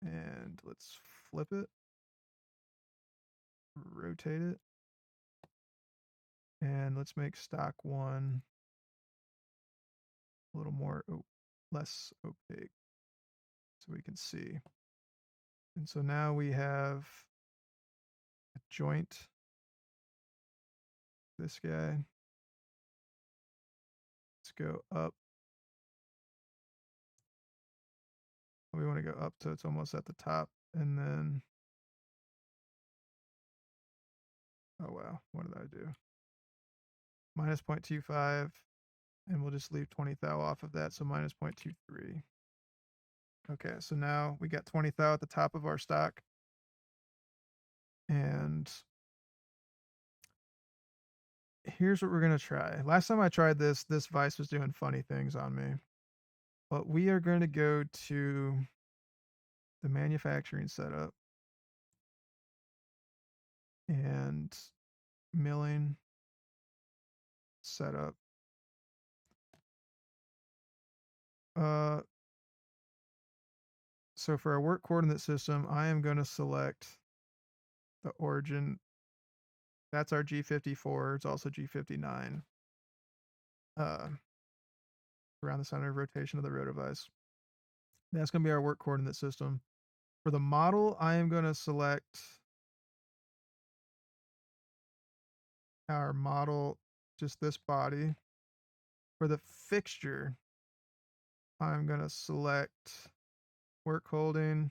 And let's flip it, rotate it, and let's make stock 1 a little more, less opaque so we can see. And so now we have a joint, this guy. Let's go up. We want to go up so it's almost at the top. And then, oh wow, what did I do? Minus 0.25, and we'll just leave 20 thou off of that, so minus 0.23. Okay, so now we got 20 thou at the top of our stock. And here's what we're going to try. Last time I tried this vise was doing funny things on me. But we are going to go to the manufacturing setup and milling setup. So for our work coordinate system, I am going to select the origin. That's our G54. It's also G59. Around the center of rotation of the rotovise. That's going to be our work coordinate system. For the model, I am going to select our model, just this body. For the fixture, I'm going to select work holding,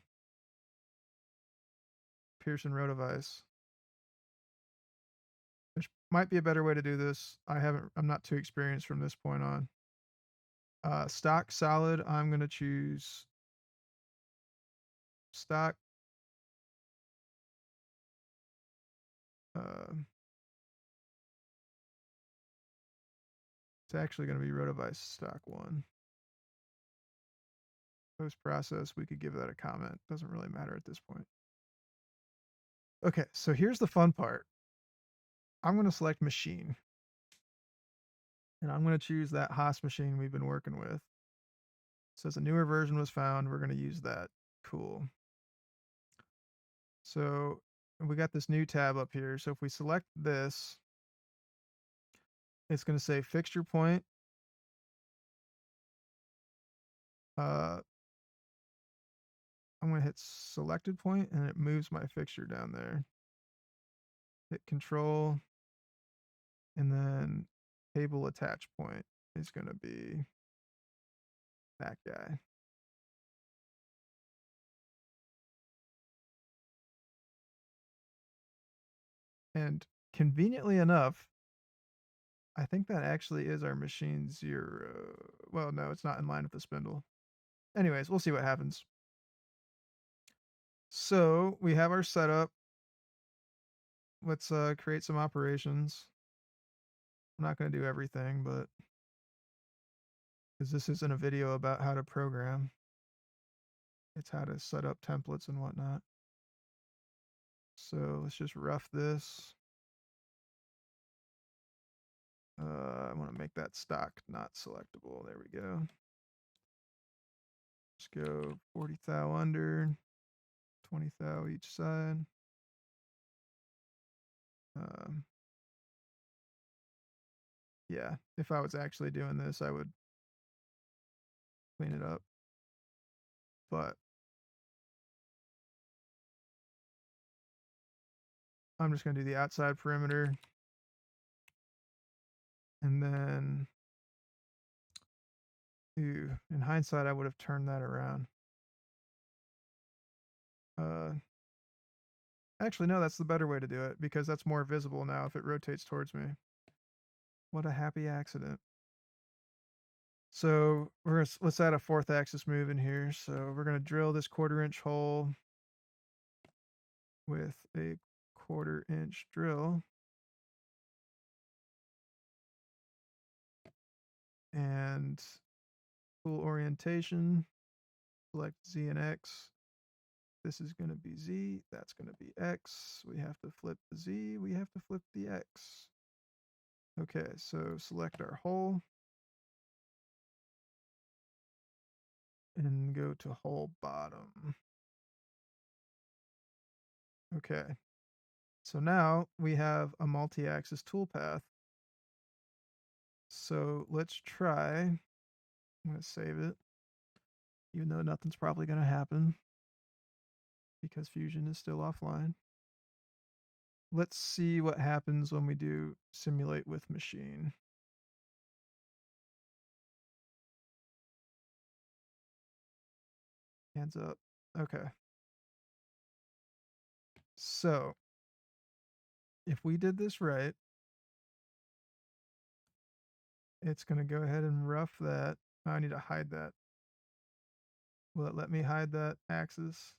Pearson rotovise. There might be a better way to do this. I'm not too experienced from this point on. Stock solid, I'm going to choose stock. It's actually going to be rotovise stock 1. Post process, we could give that a comment. Doesn't really matter at this point. Okay, so here's the fun part. I'm going to select machine. And I'm going to choose that Haas machine we've been working with. It says a newer version was found. We're going to use that. Cool. So we got this new tab up here. So if we select this, it's going to say fixture point. I'm going to hit selected point and it moves my fixture down there. Hit control. And then table attach point is going to be That guy. And conveniently enough, I think that actually is our machine 0. Well, no, it's not in line with the spindle. Anyways, we'll see what happens. So we have our setup. Let's create some operations. I'm not going to do everything, but because this isn't a video about how to program, it's how to set up templates and whatnot. So let's just rough this. I want to make that stock not selectable. There we go. Just go 40 thou under, 20 thou each side. Um, yeah, if I was actually doing this, I would clean it up. But I'm just going to do the outside perimeter. And then, in hindsight, I would have turned that around. Actually, no, that's the better way to do it because that's more visible now if it rotates towards me. What a happy accident. So let's add a 4th axis move in here. So we're gonna drill this 1/4-inch hole with a 1/4-inch drill. And tool orientation, select Z and X. This is gonna be Z, that's gonna be X. We have to flip the Z, we have to flip the X. Okay, so select our hole. And go to hole bottom. Okay. So now we have a multi-axis toolpath. So let's try. I'm going to save it, even though nothing's probably going to happen because Fusion is still offline. Let's see what happens when we do simulate with machine. Hands up. Okay. So if we did this right, it's going to go ahead and rough that. I need to hide that. Will it let me hide that axis?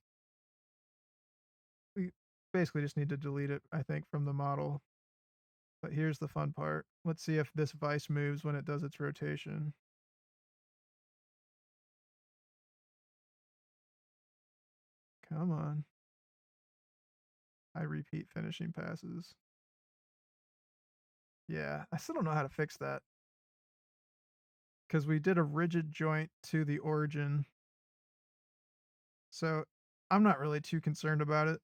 We basically just need to delete it, I think, from the model. But here's the fun part. Let's see if this vise moves when it does its rotation. Come on. I repeat finishing passes. Yeah, I still don't know how to fix that. Because we did a rigid joint to the origin. So I'm not really too concerned about it.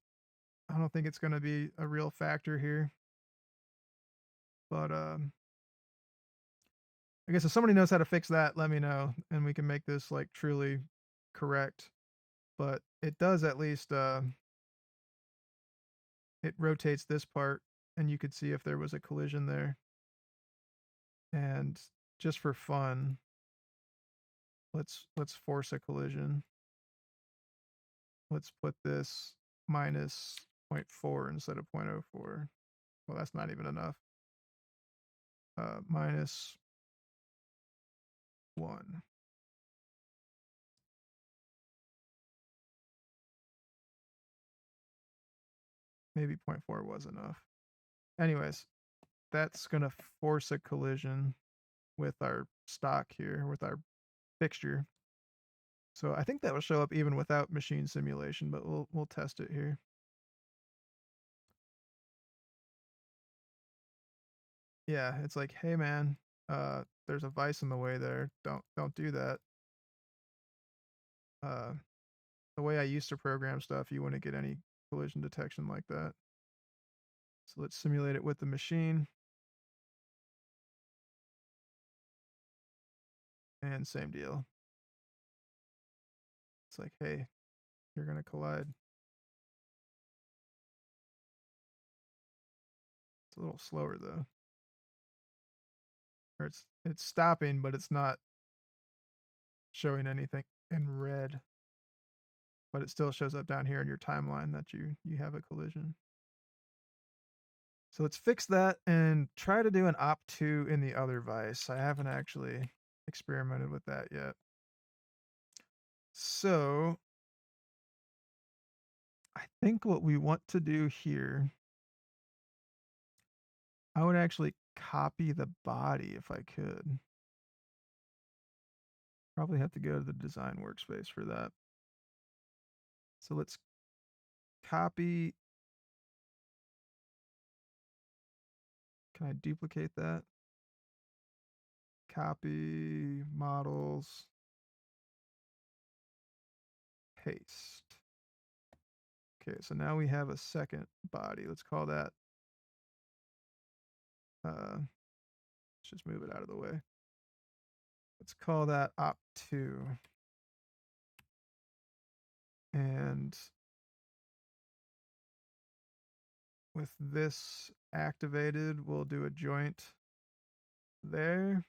I don't think it's going to be a real factor here. But I guess if somebody knows how to fix that, let me know. And we can make this like truly correct. But it does at least, it rotates this part. And you could see if there was a collision there. And just for fun, let's force a collision. Let's put this minus 0.4 instead of 0.04. Well, that's not even enough. Minus 1. Maybe 0.4 was enough. Anyways, that's going to force a collision with our stock here, with our fixture. So I think that will show up even without machine simulation, but we'll test it here. Yeah, it's like, hey man, there's a vise in the way there. Don't do that. The way I used to program stuff, you wouldn't get any collision detection like that. So let's simulate it with the machine. And same deal. It's like, hey, you're going to collide. It's a little slower though. Or it's stopping, but it's not showing anything in red, but it still shows up down here in your timeline that you have a collision. So let's fix that and try to do an op2 in the other vise. I haven't actually experimented with that yet. So I think what we want to do here, I would actually copy the body if I could. Probably have to go to the design workspace for that. So let's copy. Can I duplicate that? Copy models, paste. Okay, so now we have a second body. Let's call that, let's just move it out of the way. Let's call that op2. And with this activated, we'll do a joint there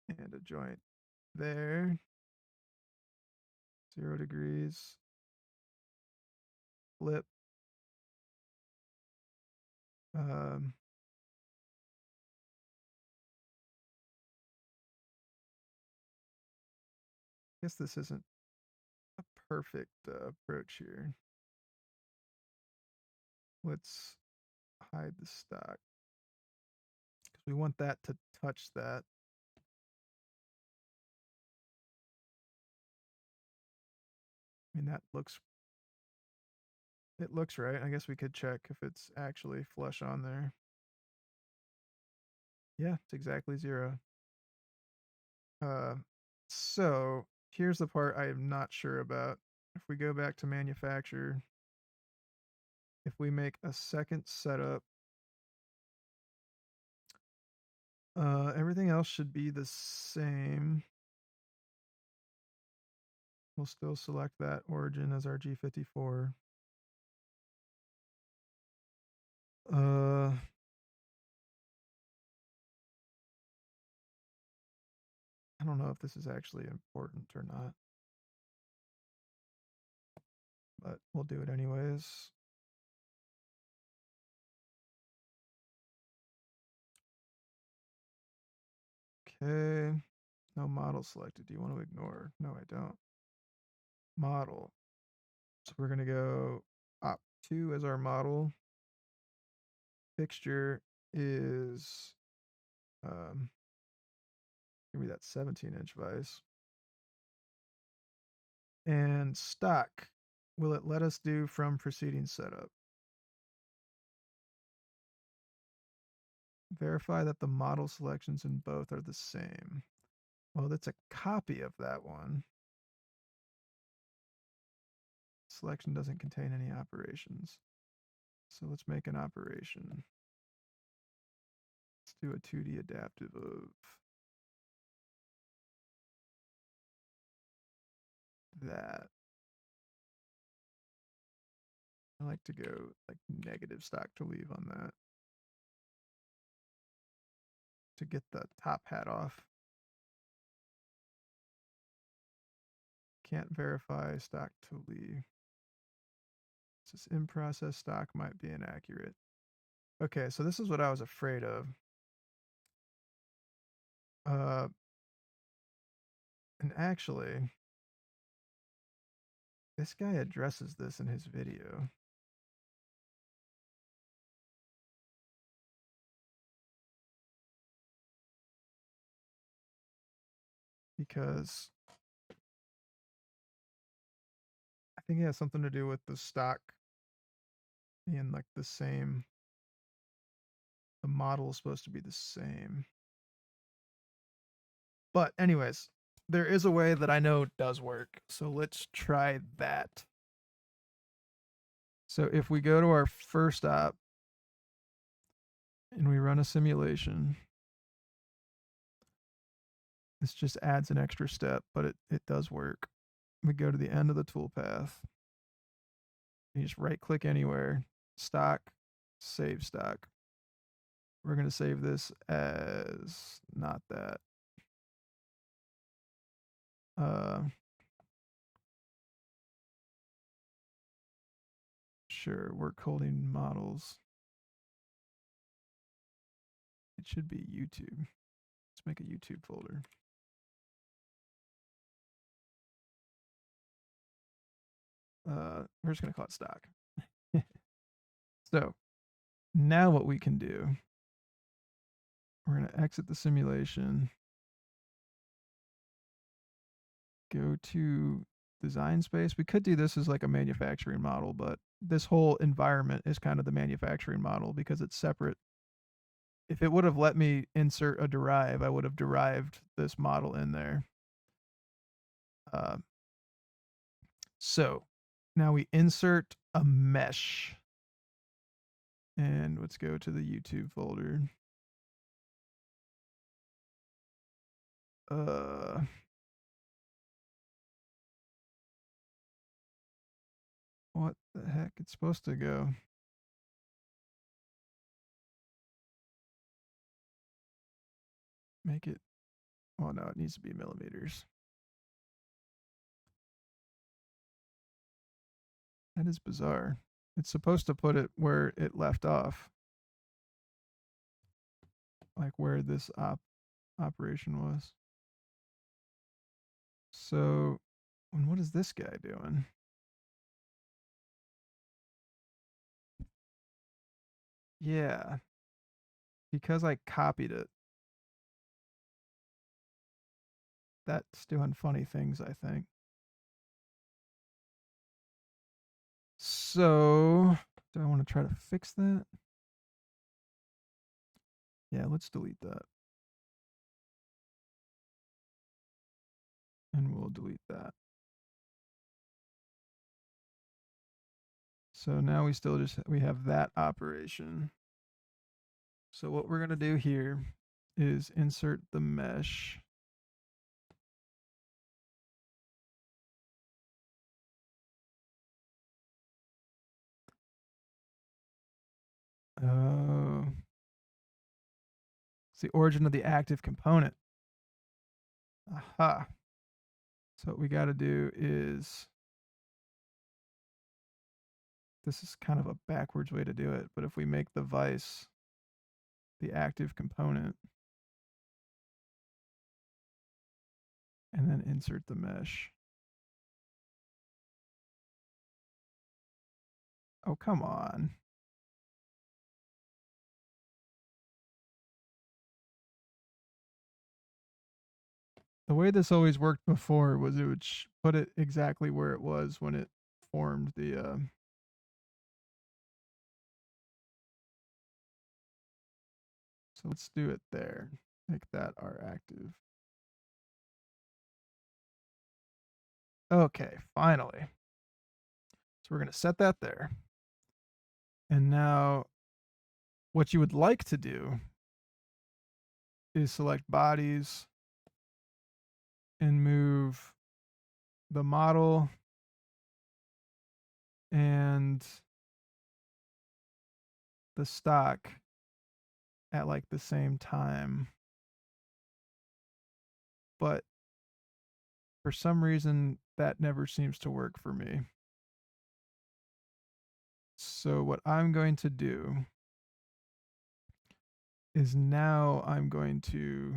and a joint there. 0 degrees. Flip. Guess this isn't a perfect approach here. Let's hide the stock because we want that to touch that. I mean, it looks right. I guess we could check if it's actually flush on there. Yeah, it's exactly 0. So here's the part I am not sure about. If we go back to manufacture, if we make a second setup, everything else should be the same. We'll still select that origin as our G54. I don't know if this is actually important or not, but we'll do it anyways. Okay, no model selected. Do you want to ignore? No, I don't. Model. So we're going to go op2 as our model. Fixture is, give me that 17-inch vise. And stock, will it let us do from preceding setup? Verify that the model selections in both are the same. Well, that's a copy of that one. Selection doesn't contain any operations. So let's make an operation. Let's do a 2D adaptive of that. I like to go like negative stock to leave on that to get the top hat off. Can't verify stock to leave. This in-process stock might be inaccurate. Okay, so this is what I was afraid of. And actually, this guy addresses this in his video. Because I think it has something to do with the stock being like the same. The model is supposed to be the same. But anyways, there is a way that I know does work. So let's try that. So if we go to our first op and we run a simulation, this just adds an extra step, but it does work. We go to the end of the toolpath. You just right click anywhere, stock, save stock. We're going to save this as not that. Sure, work holding models. It should be YouTube. Let's make a YouTube folder. We're just gonna call it stock. So now what we can do, we're gonna exit the simulation, go to design space. We could do this as like a manufacturing model, but this whole environment is kind of the manufacturing model because it's separate. If it would have let me insert a derive, I would have derived this model in there. Uh, so now we insert a mesh. And let's go to the YouTube folder. What the heck? It's supposed to go. Make it. Oh no, it needs to be millimeters. That is bizarre. It's supposed to put it where it left off, like where this operation was. So, and what is this guy doing? Yeah, because I copied it. That's doing funny things, I think. So, do I want to try to fix that? Yeah, let's delete that. And we'll delete that. So now we have that operation. So what we're going to do here is insert the mesh. Oh, it's the origin of the active component. Aha. So what we got to do is, this is kind of a backwards way to do it, but if we make the vice the active component and then insert the mesh. Oh, come on. The way this always worked before was it would put it exactly where it was when it formed the so let's do it there. Make that our active. Okay, finally. So we're going to set that there. And now what you would like to do is select bodies and move the model and the stock at like the same time. But for some reason, that never seems to work for me. So what I'm going to do is now I'm going to,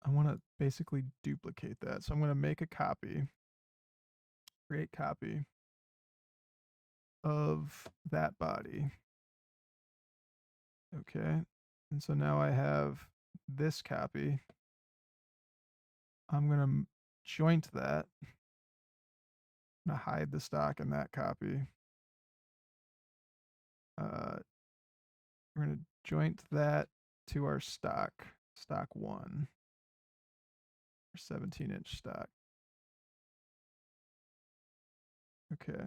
I want to basically duplicate that. So I'm going to make a copy, create copy of that body. Okay. And so now I have this copy. I'm going to joint that. I'm going to hide the stock in that copy. We're going to joint that to our stock 1, or 17-inch stock. Okay.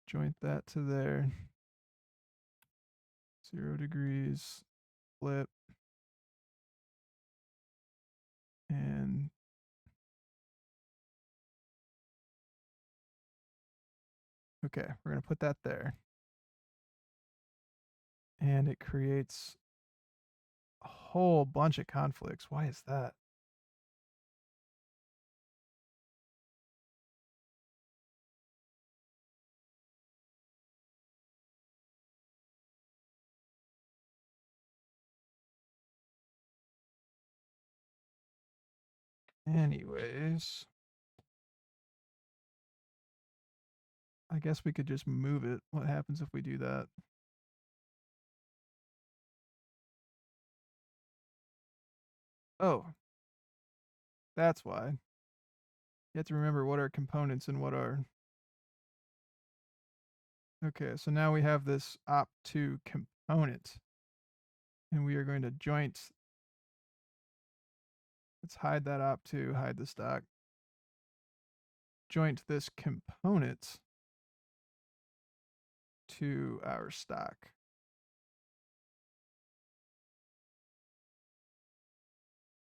Joint that to there. 0 degrees, flip, and okay, we're going to put that there. And it creates a whole bunch of conflicts. Why is that? Anyways, I guess we could just move it. What happens if we do that? Oh, that's why. You have to remember what are components and what are. Okay, so now we have this op2 component, and we are going to joint. Let's hide that op2, hide the stock. Joint this component to our stock.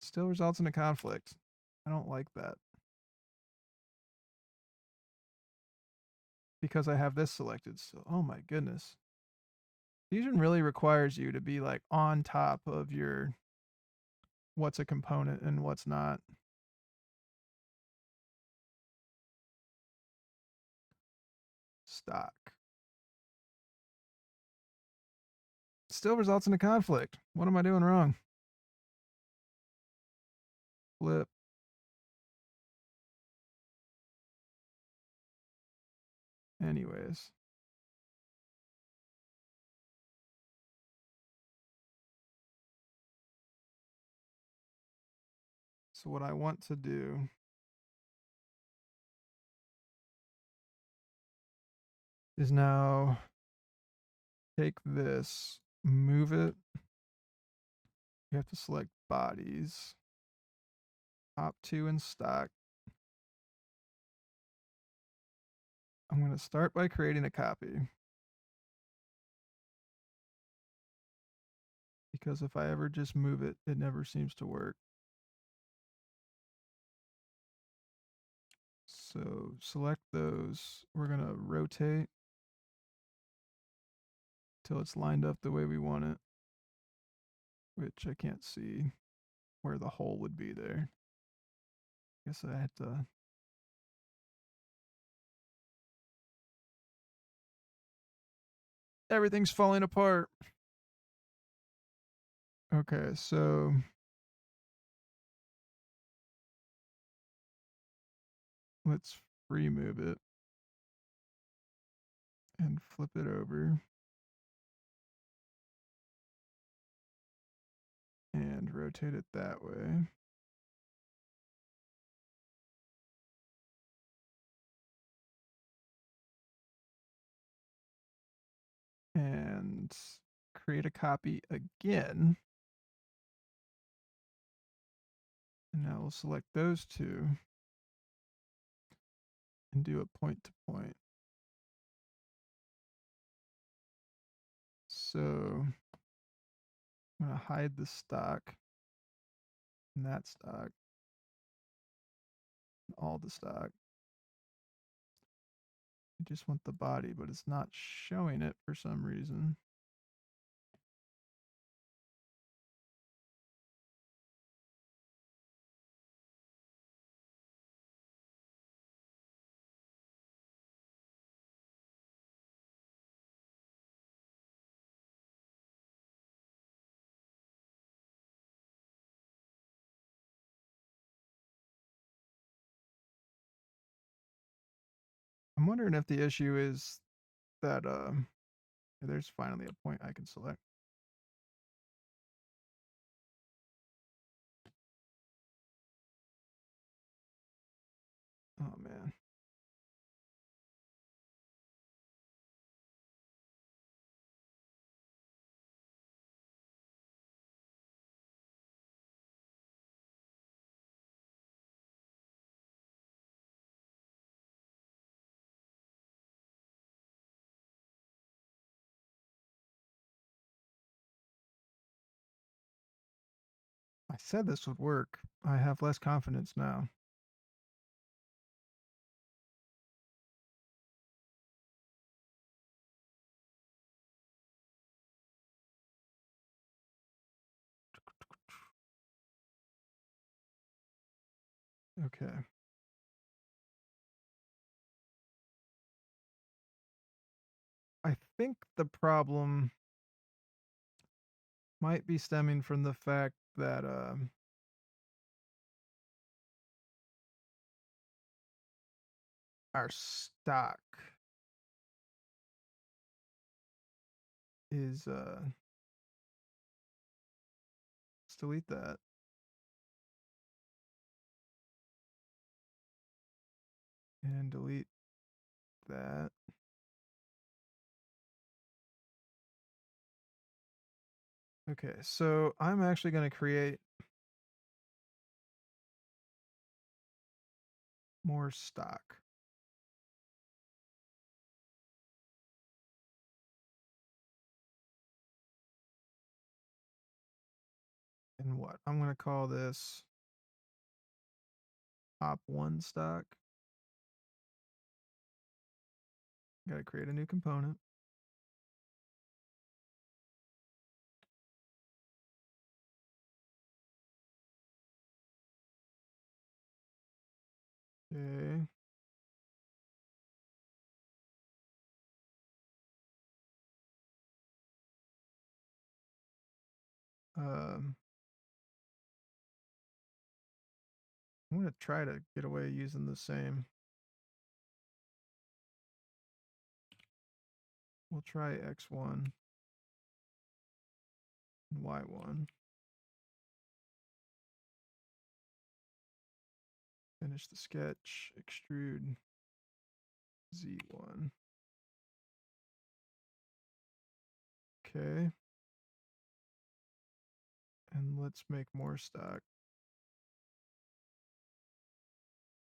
Still results in a conflict. I don't like that. Because I have this selected still. Oh my goodness. Fusion really requires you to be like on top of your what's a component and what's not. Stock. Still results in a conflict. What am I doing wrong? Flip. Anyways. So what I want to do is now take this, move it. You have to select bodies, op2 in stock. I'm going to start by creating a copy. Because if I ever just move it, it never seems to work. So select those. We're going to rotate till it's lined up the way we want it, which I can't see where the hole would be there. Guess I had to. Everything's falling apart. Okay, so let's free move it and flip it over and rotate it that way. And create a copy again. And now we'll select those two and do a point to point. So I'm going to hide the stock and that stock, and all the stock. I just want the body, but it's not showing it for some reason. I'm wondering if the issue is that there's finally a point I can select. Oh man. I said this would work. I have less confidence now. Okay. I think the problem might be stemming from the fact that our stock is let's delete that and delete that. Okay, so I'm actually going to create more stock. And what? I'm going to call this op1 stock. Got to create a new component. Okay. Um, I'm going to try to get away using the same. We'll try X1 and Y1. Finish the sketch, extrude Z1. Okay. And let's make more stock.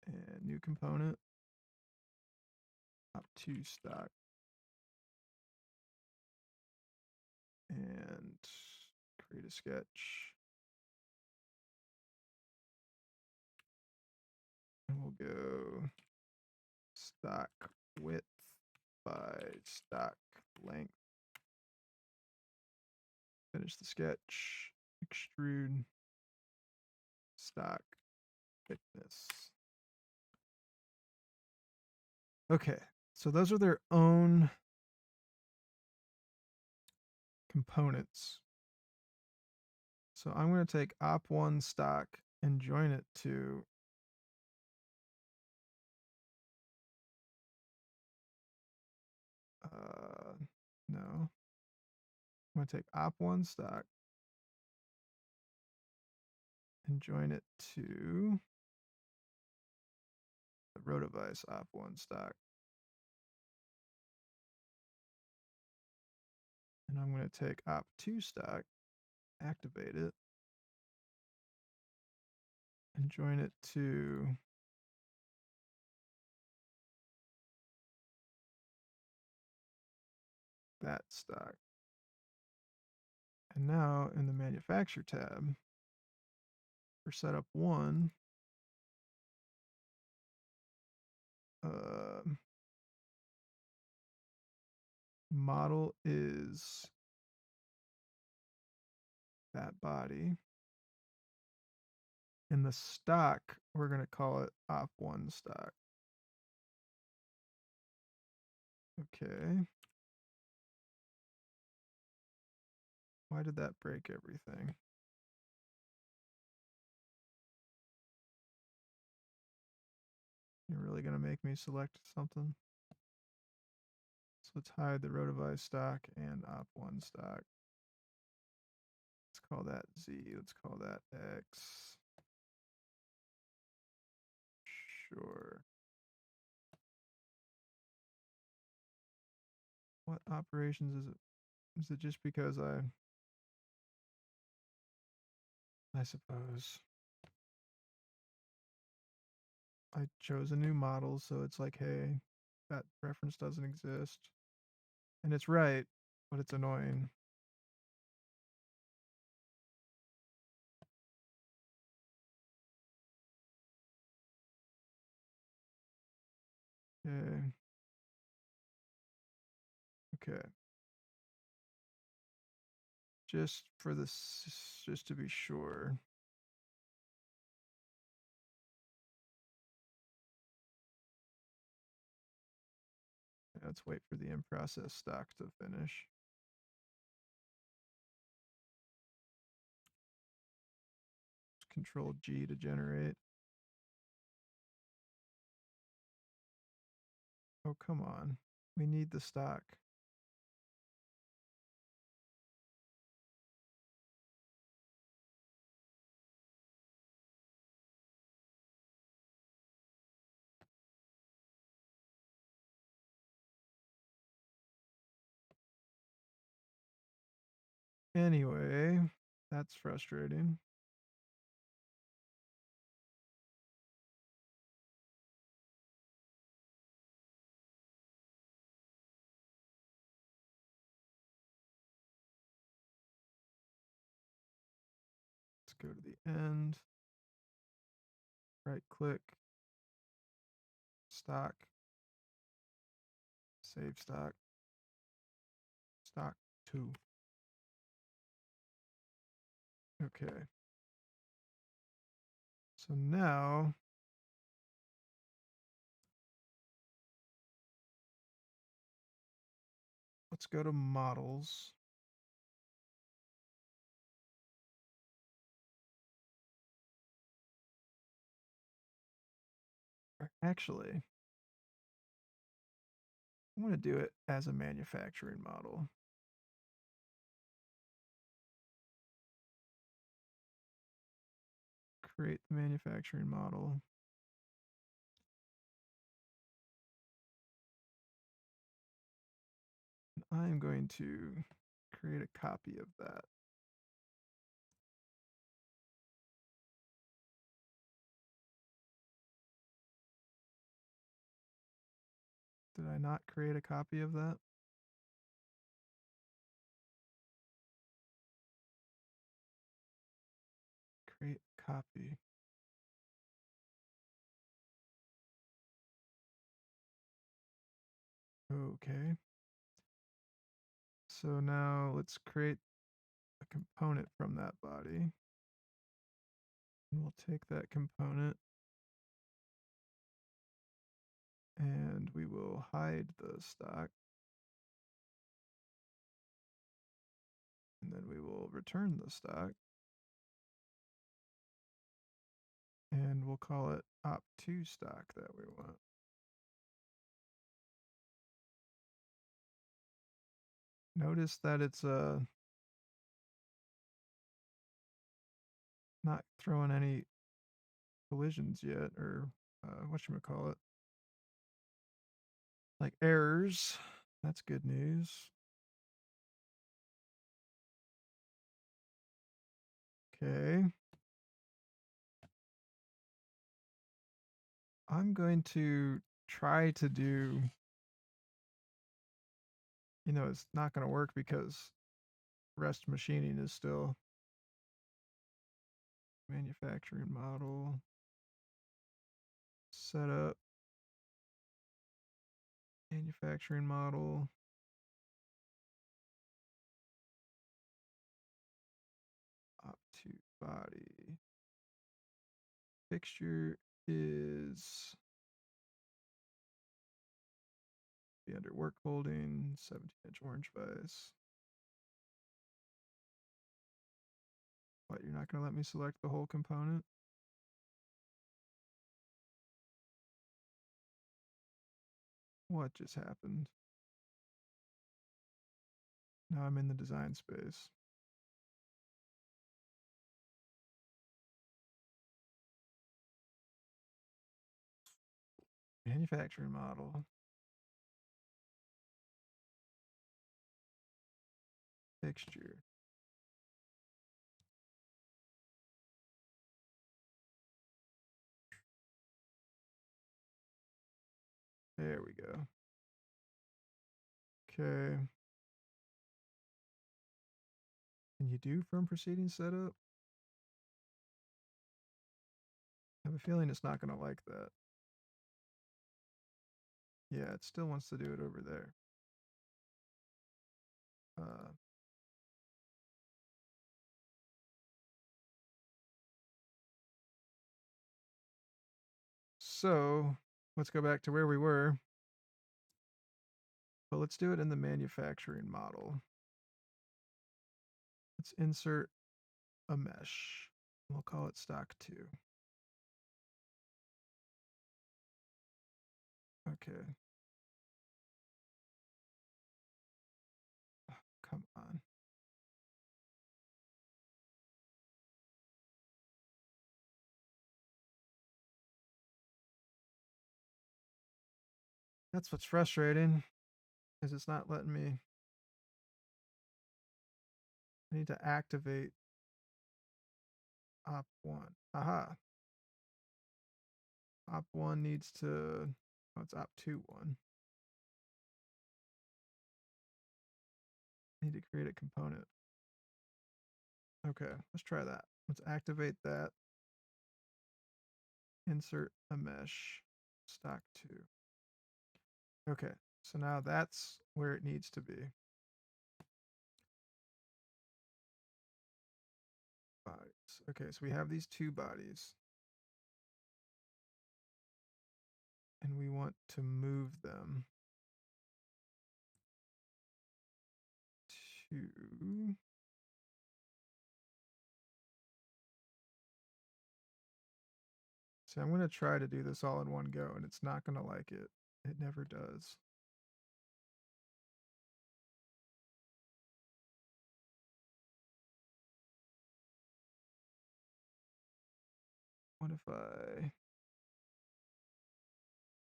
And new component. Op2 stock. And create a sketch. And we'll go stock width by stock length. Finish the sketch. Extrude stock thickness. Okay, so those are their own components. So I'm going to take op1 stock and join it to no. I'm going to take op1 stock and join it to the rotovice op1 stock. And I'm going to take op2 stock, activate it, and join it to that stock. And now in the manufacture tab for setup 1, model is that body. In the stock, we're going to call it op1 stock. Okay. Why did that break everything? You're really going to make me select something? So let's hide the rotovice stock and op1 stock. Let's call that Z. Let's call that X. Sure. What operations is it? Is it just because I suppose I chose a new model, so it's like, hey, that reference doesn't exist. And it's right, but it's annoying. Okay. Okay. Just for this, just to be sure. Let's wait for the in-process stock to finish. Control G to generate. Oh, come on. We need the stock. Anyway, that's frustrating. Let's go to the end. Right click. Stock. Save stock. Stock 2. Okay. So now let's go to models. Actually, I want to do it as a manufacturing model. Create the manufacturing model. And I'm going to create a copy of that. Did I not create a copy of that? Create copy. Okay. So now let's create a component from that body. And we'll take that component and we will hide the stock. And then we will return the stock. And we'll call it op2 stock that we want. Notice that it's not throwing any collisions yet, or whatchamacallit, like errors. That's good news. Okay. I'm going to try to do, it's not going to work because rest machining is still manufacturing model, setup, manufacturing model, op2 body. Fixture is be under work holding, 17-inch orange vise. What, you're not going to let me select the whole component? What just happened? Now I'm in the design space. Manufacturing model. Fixture. There we go. Okay. Can you do from preceding setup? I have a feeling it's not going to like that. Yeah, it still wants to do it over there. So let's go back to where we were. but let's do it in the manufacturing model. Let's insert a mesh. We'll call it stock 2. Okay. Oh, come on. That's what's frustrating, is it's not letting me. I need to activate op1. Aha. Op1 needs to, oh, it's op2 one. I need to create a component. Okay, let's try that. Let's activate that. Insert a mesh, stock 2. Okay, so now that's where it needs to be. Bodies. Okay, so we have these 2 bodies. And we want to move them to. So I'm going to try to do this all in one go, and it's not going to like it. It never does. What if I.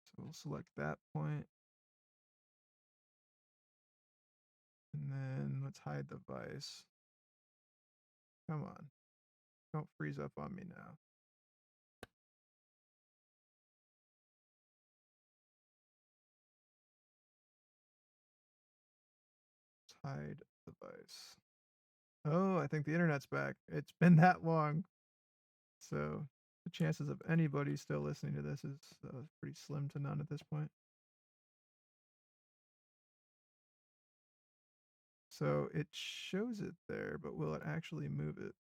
So we'll select that point. And then let's hide the vice. Come on. Don't freeze up on me now. Let's hide the vice. Oh, I think the internet's back. It's been that long. So the chances of anybody still listening to this is pretty slim to none at this point. So it shows it there, but will it actually move it?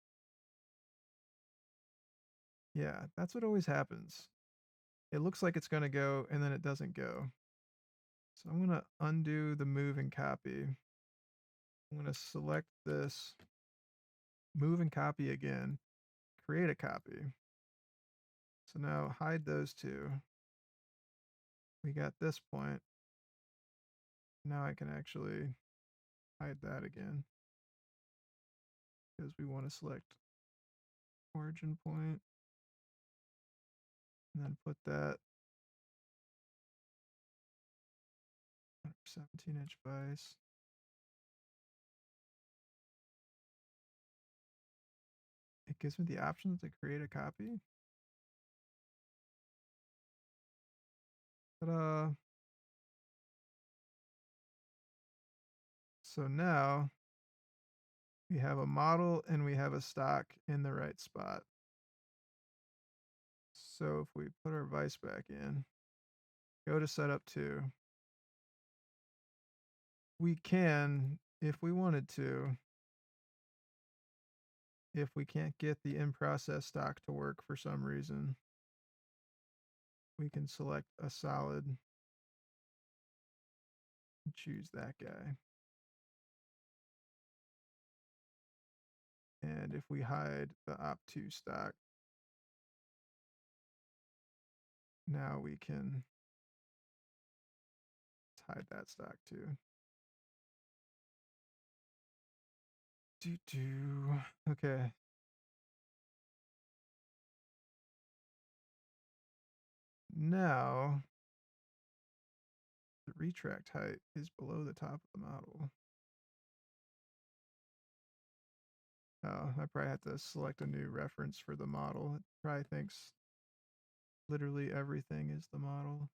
Yeah, that's what always happens. It looks like it's going to go, and then it doesn't go. So I'm going to undo the move and copy. I'm going to select this, move and copy again, create a copy. So now hide those 2. We got this point. Now I can actually hide that again, because we want to select origin point, and then put that 17-inch vise. It gives me the option to create a copy. Ta-da! So now we have a model and we have a stock in the right spot. So if we put our vise back in, go to setup 2, we can, if we wanted to, if we can't get the in-process stock to work for some reason, we can select a solid and choose that guy. And if we hide the op2 stock, now we can hide that stock too. Okay. Now the retract height is below the top of the model. Oh, I probably have to select a new reference for the model. It probably thinks literally everything is the model.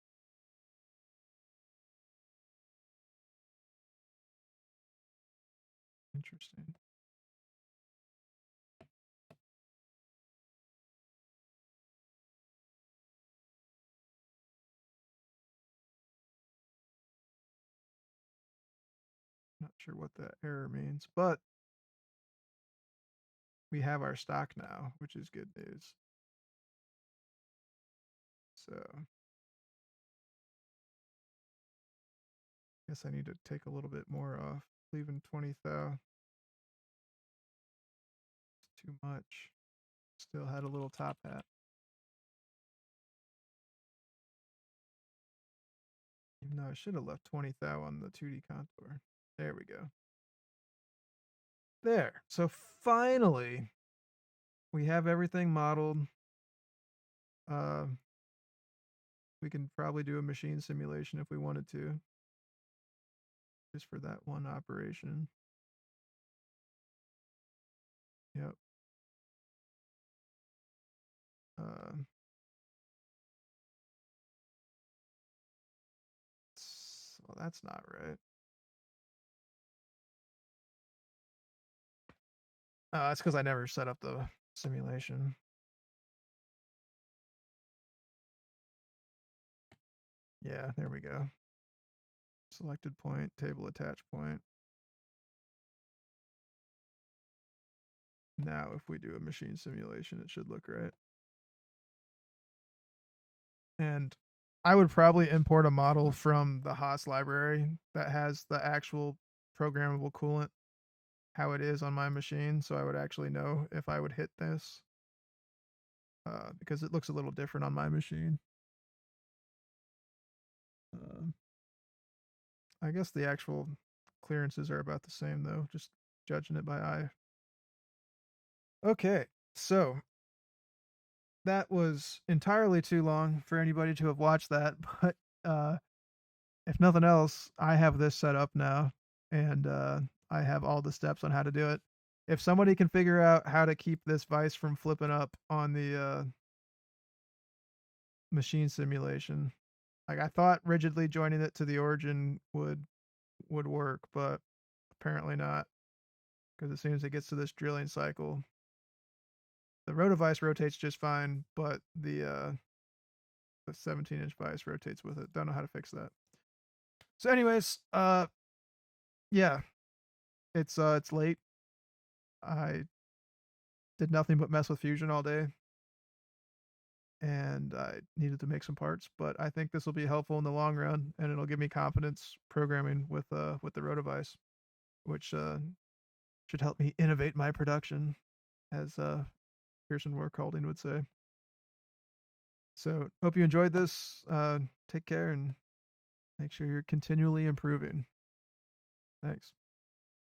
Interesting. Not sure what that error means, but we have our stock now, which is good news. So Guess I need to take a little bit more off. Leaving 20 thou. It's too much. Still had a little top hat. Even though I should have left 20 thou on the 2D contour. There we go. There. So finally, we have everything modeled. Uh, we can probably do a machine simulation if we wanted to, just for that one operation. Yep. Uh, well, that's not right. That's because I never set up the simulation. Yeah, there we go. Selected point, table attach point. Now, if we do a machine simulation, it should look right. And I would probably import a model from the Haas library that has the actual programmable coolant, how it is on my machine, so I would actually know if I would hit this, because it looks a little different on my machine. I guess the actual clearances are about the same, though, just judging it by eye. Okay, so that was entirely too long for anybody to have watched that, but if nothing else, I have this set up now, and I have all the steps on how to do it. If somebody can figure out how to keep this vise from flipping up on the machine simulation, like I thought rigidly joining it to the origin would work, but apparently not, because as soon as it gets to this drilling cycle, the rotovice rotates just fine, but the 17-inch vise rotates with it. Don't know how to fix that. So, anyways, yeah, it's late. I did nothing but mess with Fusion all day, and I needed to make some parts. But I think this will be helpful in the long run, and it'll give me confidence programming with the rotovice, which should help me innovate my production, as Pearson Workholding would say. So, hope you enjoyed this. Take care and make sure you're continually improving. Thanks.